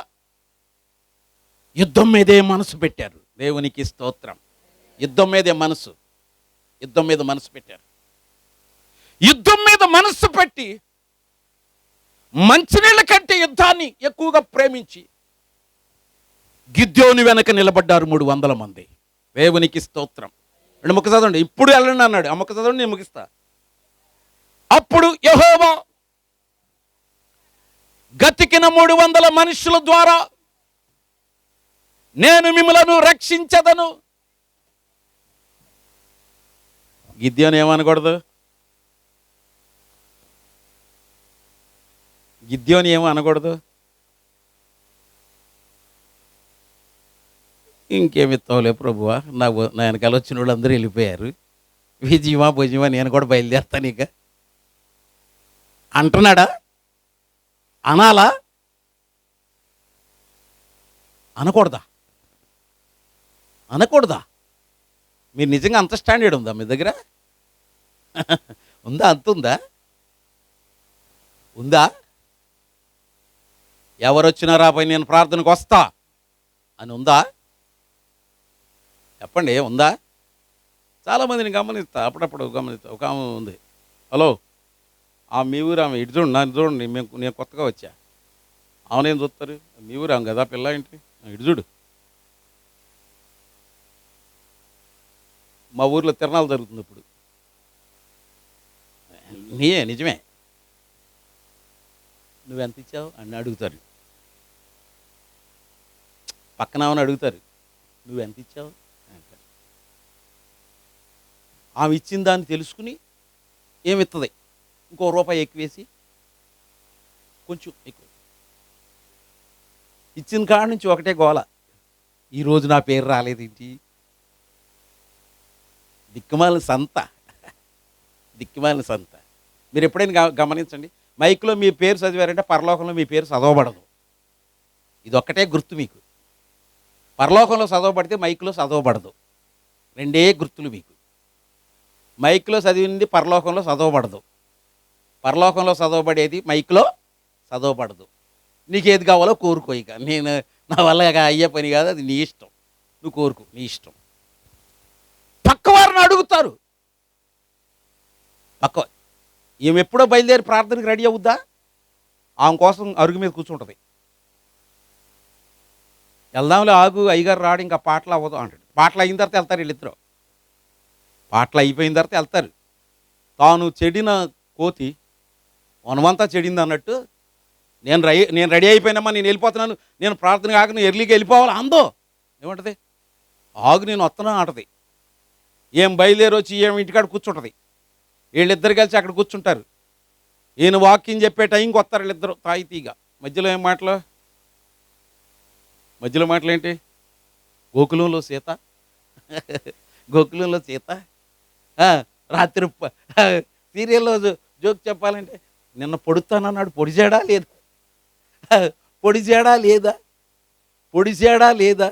యుద్ధం మీదే మనసు పెట్టారు. దేవునికి స్తోత్రం. యుద్ధం మీద మనసు పెట్టారు. యుద్ధం మీద మనస్సు పెట్టి మంచినీళ్ళ కంటే యుద్ధాన్ని ఎక్కువగా ప్రేమించి గిద్యోని వెనక నిలబడ్డారు 300 మంది. దేవునికి స్తోత్రం. రెండు ముక్క చదవండి. ఇప్పుడు వెళ్ళండి అన్నాడు. ఆ ముక్క చదవండి, నేను ముగిస్తా. అప్పుడు యెహోవా గతికిన 300 మనుషుల ద్వారా నేను మిమ్మలను రక్షించదను. గిద్యోని ఏమనకూడదు? గిద్యోని ఏమో అనకూడదు. ఇంకేమిస్తావులే ప్రభువా, నా వెనకాల వచ్చిన వాళ్ళు అందరూ వెళ్ళిపోయారు, విజయమా భుజమా నేను కూడా బయలుదేరుతాను ఇక అంటున్నాడా? అనాలా? అనకూడదా? మీరు నిజంగా అంత స్టాండర్డ్ ఉందా మీ దగ్గర? ఉందా? అంత ఉందా? ఎవరొచ్చినా రాపై నేను ప్రార్థనకు వస్తా అని ఉందా? చెప్పండి, ఉందా? చాలామందిని గమనిస్తా, అప్పుడప్పుడు గమనిస్తా. ఒక ఆమె ఉంది, హలో మీ ఊరు ఆమె, ఇటు చూడండి, నన్ను చూడండి, నేను కొత్తగా వచ్చా, అవునేం చూస్తారు, మీ ఊరు ఆమె కదా పిల్ల ఏంటి, ఇటు చూడు. మా ఊర్లో తిరణాలు జరుగుతుంది ఇప్పుడు. నిజమే. నువ్వెంత ఇచ్చావు అని అడుగుతారు, పక్కన ఆమెను అడుగుతారు, నువ్వెంత ఇచ్చావు అంటారు. ఆమె ఇచ్చిన దాన్ని తెలుసుకుని ఏమిస్తుంది, ఇంకో రూపాయి ఎక్కువేసి కొంచెం ఎక్కువ ఇచ్చిన కాడ నుంచి ఒకటే గోల, ఈరోజు నా పేరు రాలేదేంటి. దిక్కుమాలిన సంత, దిక్కుమాలిన సంత. మీరు ఎప్పుడైనా గమనించండి, మైక్లో మీ పేరు చదివారంటే పరలోకంలో మీ పేరు చదవబడదు. ఇది ఒక్కటే గుర్తు మీకు. పరలోకంలో చదవబడితే మైక్లో చదవబడదు. రెండే గుర్తులు మీకు. మైక్లో చదివింది పరలోకంలో చదవబడదు, పరలోకంలో చదవబడేది మైక్లో చదవబడదు. నీకేది కావాలో కోరుకో. ఇక నేను నా వల్ల అయ్యే పని కాదు, అది నీ ఇష్టం, నువ్వు కోరుకో, నీ ఇష్టం. పక్కవారిని అడుగుతారు. పక్క ఈమె ఎప్పుడో బయలుదేరి ప్రార్థనకి రెడీ అవుద్దా, ఆమె కోసం అరుగు మీద కూర్చుంటుంది. వెళ్దాంలే ఆగు, అయ్యగారు రాడు, ఇంకా పాటలు అవ్వదు అంటాడు. పాటలు అయిన తర్వాత వెళ్తారు వీళ్ళిద్దరు. పాటలు అయిపోయిన తర్వాత వెళ్తారు. తాను చెడిన కోతి వనమంతా చెడింది అన్నట్టు, నేను రెడీ అయిపోయినామా, నేను వెళ్ళిపోతున్నాను, నేను ప్రార్థన కాక నేను ఎర్లీగా వెళ్ళిపోవాలి అందో. ఏమంటది, ఆగు నేను వస్తున్నా అంటది. ఏం బయలుదేరి వచ్చి ఏం ఇంటికాడ కూర్చుంటుంది. వీళ్ళిద్దరు కలిసి అక్కడ కూర్చుంటారు. ఈయన వాకింగ్ చెప్పే టైంకి వస్తారు వీళ్ళిద్దరు తాయితీగా. మధ్యలో ఏం మాటలు, మధ్యలో మాటలు ఏంటి, గోకులంలో సీత, గోకులంలో సీత. రాత్రి సీరియల్లో జోక్ చెప్పాలంటే, నిన్న పొడుస్తానన్నాడు, పొడిచాడా లేదా, పొడిచాడా లేదా, పొడిచాడా లేదా.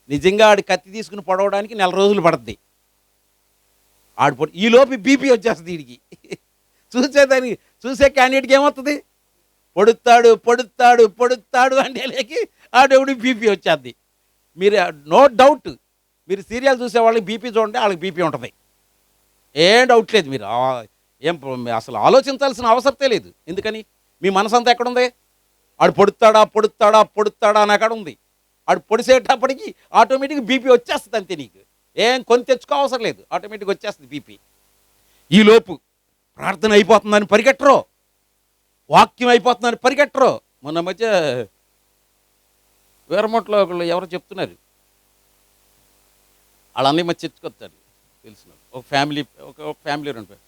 నిజంగా ఆడు కత్తి తీసుకుని పొడవడానికి 4 రోజులు పడుతుంది. ఈలోపు బీపీ వచ్చేస్తుంది వీడికి. చూసే క్యాండిడేట్కి ఏమవుతుంది, పొడుస్తాడు పొడుస్తాడు పొడుస్తాడు అంటే లేకి ఆడెవడి బీపీ వచ్చేది. మీరు నో డౌట్, మీరు సీరియల్ చూసే వాళ్ళకి బీపీ చూడండి, వాళ్ళకి బీపీ ఉంటుంది, ఏం డౌట్ లేదు. మీరు ఏం అసలు ఆలోచించాల్సిన అవసరతే లేదు. ఎందుకని, మీ మనసంతా ఎక్కడుంది, ఆడు పొడుస్తాడా పొడుస్తాడా పొడుస్తాడా అని అక్కడ ఉంది. ఆడు పొడిసేటప్పటికి ఆటోమేటిక్గా బీపీ వచ్చేస్తుంది అంతే. నీకు ఏం కొని తెచ్చుకో అవసరం లేదు, ఆటోమేటిక్గా వచ్చేస్తుంది బీపీ. ఈలోపు ప్రార్థన అయిపోతుందని పరిగెట్టరు, వాక్యం అయిపోతుందని పరిగెట్టరు. మొన్న మధ్య వీరమట్లో ఒకళ్ళు ఎవరో చెప్తున్నారు, వాళ్ళన్నీ మధ్య చర్చకొస్తారు తెలిసిన ఒక ఫ్యామిలీ 2 పేరు.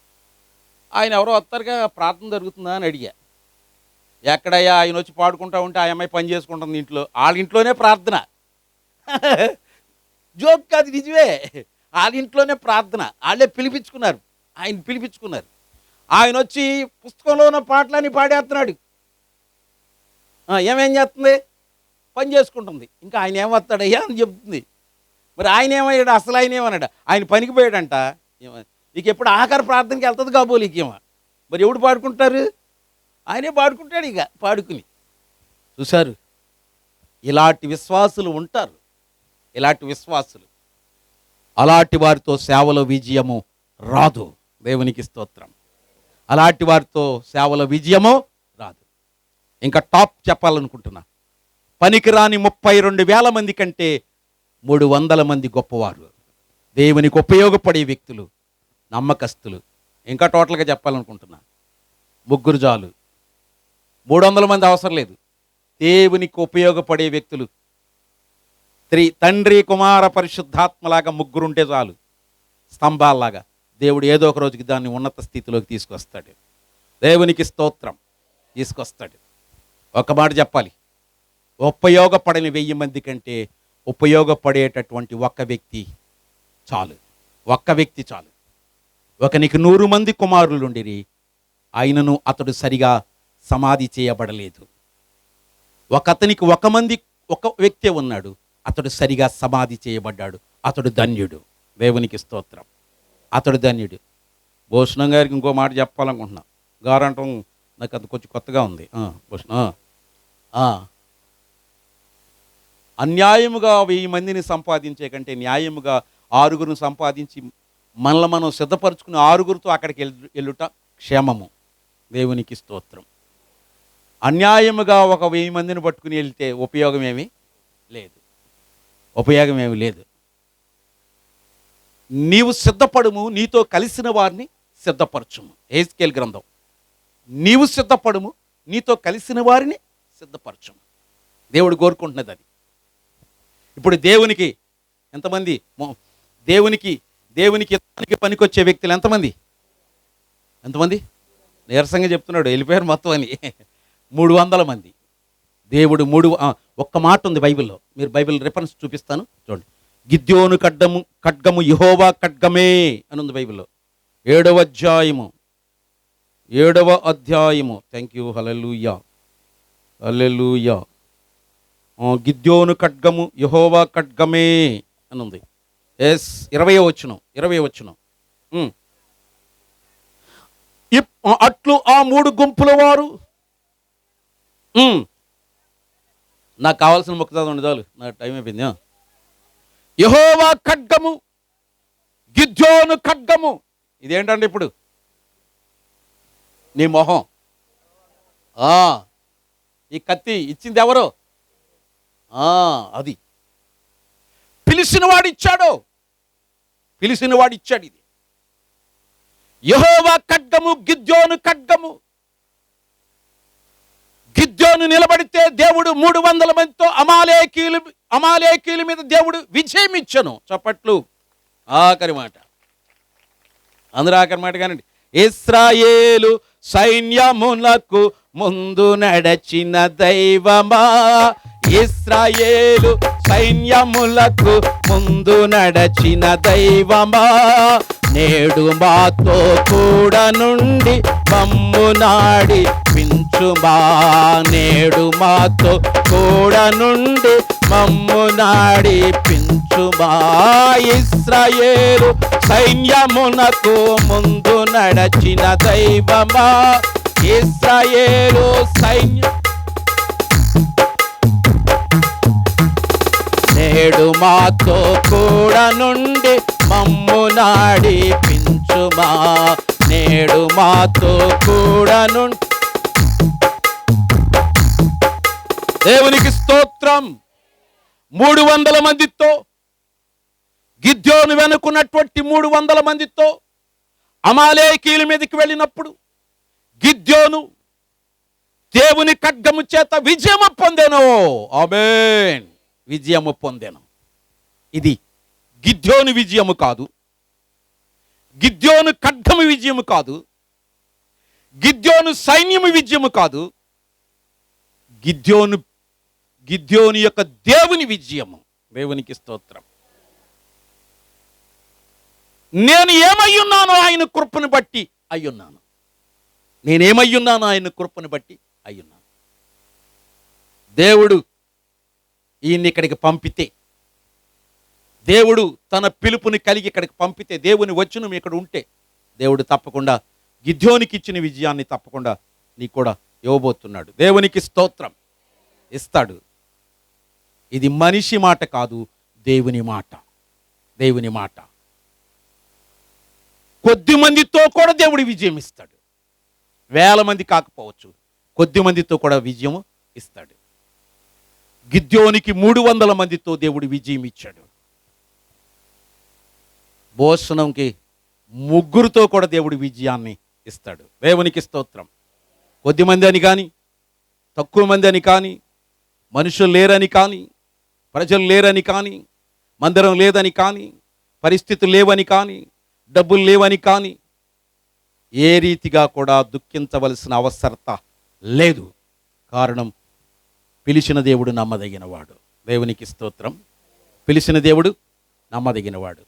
ఆయన ఎవరో వస్తారుగా, ప్రార్థన జరుగుతుందా అని అడిగా. ఎక్కడయ్యా, ఆయన వచ్చి పాడుకుంటా ఉంటే ఆ అమ్మాయి పని చేసుకుంటుంది ఇంట్లో, వాళ్ళ ఇంట్లోనే ప్రార్థన. జోక్ కాదు, నిజమే. వాళ్ళ ఇంట్లోనే ప్రార్థన, వాళ్ళే పిలిపించుకున్నారు, ఆయన పిలిపించుకున్నారు. ఆయన వచ్చి పుస్తకంలో ఉన్న పాటలని పాడేస్తున్నాడు. ఏమేం చేస్తుంది, పని చేసుకుంటుంది. ఇంకా ఆయన ఏమవుతాడయ్యా అని చెప్తుంది. మరి ఆయన ఏమయ్యాడు, అసలు ఆయన ఏమన్నాడు, ఆయన పనికి పోయాడంట. ఇక ఎప్పుడు ఆఖరి ప్రార్థనకి వెళ్తుంది కాబోలు ఇకేమో. మరి ఎవడు పాడుకుంటారు, ఆయనే పాడుకుంటాడు. ఇక పాడుకుని చూశారు, ఇలాంటి విశ్వాసులు ఉంటారు, ఇలాంటి విశ్వాసులు. అలాంటి వారితో సేవలో విజయము రాదు. దేవునికి స్తోత్రం. అలాంటి వారితో సేవలో విజయము రాదు. ఇంకా టాప్ చెప్పాలనుకుంటున్నా, పనికిరాని 32,000 మంది కంటే 300 మంది గొప్పవారు, దేవునికి ఉపయోగపడే వ్యక్తులు, నమ్మకస్తులు. ఇంకా టోటల్గా చెప్పాలనుకుంటున్నా, 3 చాలు, 300 మంది అవసరం లేదు. దేవునికి ఉపయోగపడే వ్యక్తులు, తండ్రి కుమార పరిశుద్ధాత్మలాగా 3 ఉంటే చాలు. స్తంభాల్లాగా దేవుడు ఏదో ఒక రోజుకి దాన్ని ఉన్నత స్థితిలోకి తీసుకొస్తాడు. దేవునికి స్తోత్రం, తీసుకొస్తాడు. ఒక మాట చెప్పాలి, ఉపయోగపడని 1000 మంది కంటే ఉపయోగపడేటటువంటి ఒక్క వ్యక్తి చాలు. ఒక్క వ్యక్తి చాలు. ఒకనికి 100 మంది కుమారులు ఉండిరి, ఆయనను అతడు సరిగా సమాధి చేయబడలేదు. అతనికి ఒక వ్యక్తి ఉన్నాడు, అతడు సరిగా సమాధి చేయబడ్డాడు. అతడు ధన్యుడు. దేవునికి స్తోత్రం, అతడు ధన్యుడు. భూషణం గారికి ఇంకో మాట చెప్పాలనుకుంటున్నా. గారంటం నాకు అది కొంచెం కొత్తగా ఉంది. భూషణ, అన్యాయముగా 1000 మందిని సంపాదించే కంటే న్యాయముగా 6గురుని సంపాదించి మనల్ని మనం సిద్ధపరచుకుని 6గురితో అక్కడికి వెళ్ళుట క్షేమము. దేవునికి స్తోత్రం. అన్యాయముగా ఒక 1000 మందిని పట్టుకుని వెళ్తే ఉపయోగమేమీ లేదు. ఉపయోగమేమి లేదు. నీవు సిద్ధపడుము, నీతో కలిసిన వారిని సిద్ధపరచుము. హెస్కేల్ గ్రంథం. నీవు సిద్ధపడుము, నీతో కలిసిన వారిని సిద్ధపరచుము. దేవుడు కోరుకుంటున్నది అది. ఇప్పుడు దేవునికి ఎంతమంది, దేవునికి పనికొచ్చే వ్యక్తులు ఎంతమంది? నీరసంగా చెప్తున్నాడు, వెళ్ళిపోయారు మొత్తం అని. 300 మంది. దేవుడు ఒక్క మాట ఉంది బైబిల్లో, మీరు బైబిల్ రిఫరెన్స్ చూపిస్తాను చూడండి. గిద్యోను ఖడ్గము యెహోవా ఖడ్గమే అని ఉంది బైబిల్లో. 7వ అధ్యాయము. Thank you. హల్లెలూయా, హల్లెలూయా. గిద్యోను ఖడ్గము యెహోవా ఖడ్గమే అని ఉంది. 20వ వచనం. అట్లు ఆ 3 గుంపుల వారు, నాకు కావాల్సిన మొక్క చదవండి చాలు, నాకు టైం అయిపోయింది. యెహోవా ఖడ్గము, గిద్యోను ఖడ్గము. ఇదేంటండి ఇప్పుడు? నీ మొహం. ఈ కత్తి ఇచ్చింది ఎవరు? అది పిలిచిన వాడిచ్చాడు. ఇది యెహోవా ఖడ్గము, గిద్యోను ఖడ్గము. గిద్యోను నిలబడితే దేవుడు 300 మందితో అమాలేకీల మీద దేవుడు విజయం ఇచ్చను. చప్పట్లు. ఆఖరి మాట, అందరూ ఆఖరి మాట కానండి. ఇశ్రాయేలు సైన్యములకు ముందు నడచిన దైవమా, ఇశ్రాయేలు సైన్యములకు ముందు నడచిన దైవమా, నేడు మాతో కూడా నుండి మమ్ము నడిపించుమా, నేడు మాతో కూడా నుండి మమ్ము నడిపించుమా. ఇశ్రాయేలు సైన్యమునకు ముందు నడచిన దైవమా, ఇశ్రాయేలు నేడు మాతో కూడా నుండి మమ్ము నడిపించుమా, నేడు మాతో కూడా నుండి. దేవునికి స్తోత్రం. 300 మందితో, గిద్యోను వెనుకున్నటువంటి 300 మందితో అమాలేకీల మీదకి వెళ్ళినప్పుడు గిద్యోను దేవుని ఖడ్గము చేత విజయము పొందెను. ఆమేన్. విజయము పొందెను. ఇది గిద్యోను విజయము కాదు, గిద్యోను ఖడ్గము విజయము కాదు, గిద్యోను సైన్యము విజయము కాదు, గిద్యోను యొక్క దేవుని విజయము. దేవునికి స్తోత్రం. నేను ఏమయ్యున్నానో ఆయన కృపను బట్టి అయ్యున్నాను. నేనేమయ్యున్నానో ఆయన కృపను బట్టి అయ్యున్నాను. దేవుడు ఈయన్ని ఇక్కడికి పంపితే, దేవుడు తన పిలుపుని కలిగి ఇక్కడికి పంపితే, దేవుని వచనం ఇక్కడ ఉంటే, దేవుడు తప్పకుండా గిద్యోనికి ఇచ్చిన విజయాన్ని తప్పకుండా నీకు కూడా ఇవ్వబోతున్నాడు. దేవునికి స్తోత్రం. ఇస్తాడు. ఇది మనిషి మాట కాదు, దేవుని మాట. దేవుని మాట. కొద్ది మందితో కూడా దేవుడు విజయం ఇస్తాడు. 1000 మంది కాకపోవచ్చు, కొద్ది మందితో కూడా విజయం ఇస్తాడు. గిద్యోనికి 300 మందితో దేవుడు విజయం ఇచ్చాడు. భోజనంకి 3 కూడా దేవుడు విజయాన్ని ఇస్తాడు. దేవునికి స్తోత్రం. కొద్ది మంది అని కానీ, తక్కువ మంది అని కానీ, మనుషులు లేరని కానీ, ప్రజలు లేరని కానీ, మందిరం లేదని కానీ, పరిస్థితులు లేవని కానీ, డబ్బులు లేవని కానీ, ఏ రీతిగా కూడా దుఃఖించవలసిన అవసరత లేదు. కారణం, పిలిచిన దేవుడు నమ్మదగినవాడు. దేవునికి స్తోత్రం. పిలిచిన దేవుడు నమ్మదగినవాడు.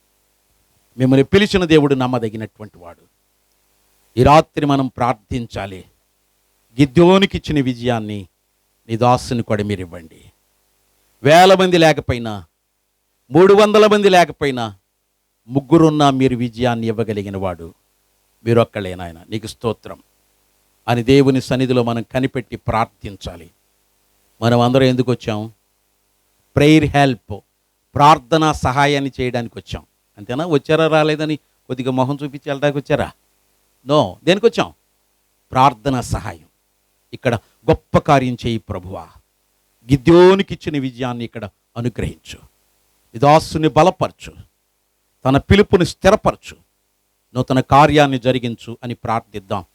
మిమ్మల్ని పిలిచిన దేవుడు నమ్మదగినటువంటి వాడు. ఈ రాత్రి మనం ప్రార్థించాలి. గిద్యోనికి ఇచ్చిన విజయాన్ని నీ దాసుని కూడా మీరు ఇవ్వండి. 1000 మంది లేకపోయినా, 300 మంది లేకపోయినా, 3 ఉన్నా మీరు విజయాన్ని ఇవ్వగలిగిన వాడు మీరు ఒక్కళ్ళే నాయన. నీకు స్తోత్రం అని దేవుని సన్నిధిలో మనం కనిపెట్టి ప్రార్థించాలి. మనం అందరం ఎందుకు వచ్చాం? ప్రేయర్ హెల్ప్, ప్రార్థనా సహాయాన్ని చేయడానికి వచ్చాం. అంతేనా? వచ్చారా రాలేదని కొద్దిగా మొహం చూపించి వెళ్ళడానికి వచ్చారా? నో. దేనికి వచ్చాం? ప్రార్థనా సహాయం. ఇక్కడ గొప్ప కార్యం చేయి ప్రభువా. గిద్యోనికి ఇచ్చిన విజయాన్ని ఇక్కడ అనుగ్రహించు. నీ దాసుని బలపరచు, తన పిలుపుని స్థిరపరచు, నూతన కార్యాన్ని జరిగించు అని ప్రార్థిద్దాం.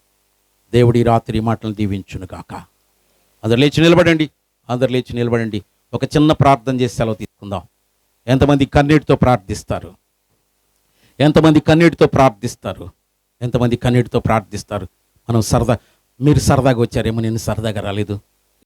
దేవుడి రాత్రి మాటలను దీవించును గాక. అందరు లేచి నిలబడండి. ఒక చిన్న ప్రార్థన చేసి సెలవు తీసుకుందాం. ఎంతమంది కన్నీటితో ప్రార్థిస్తారు? ఎంతమంది కన్నీటితో ప్రార్థిస్తారు? మనం మీరు సరదాగా వచ్చారేమో, నేను సరదాగా రాలేదు.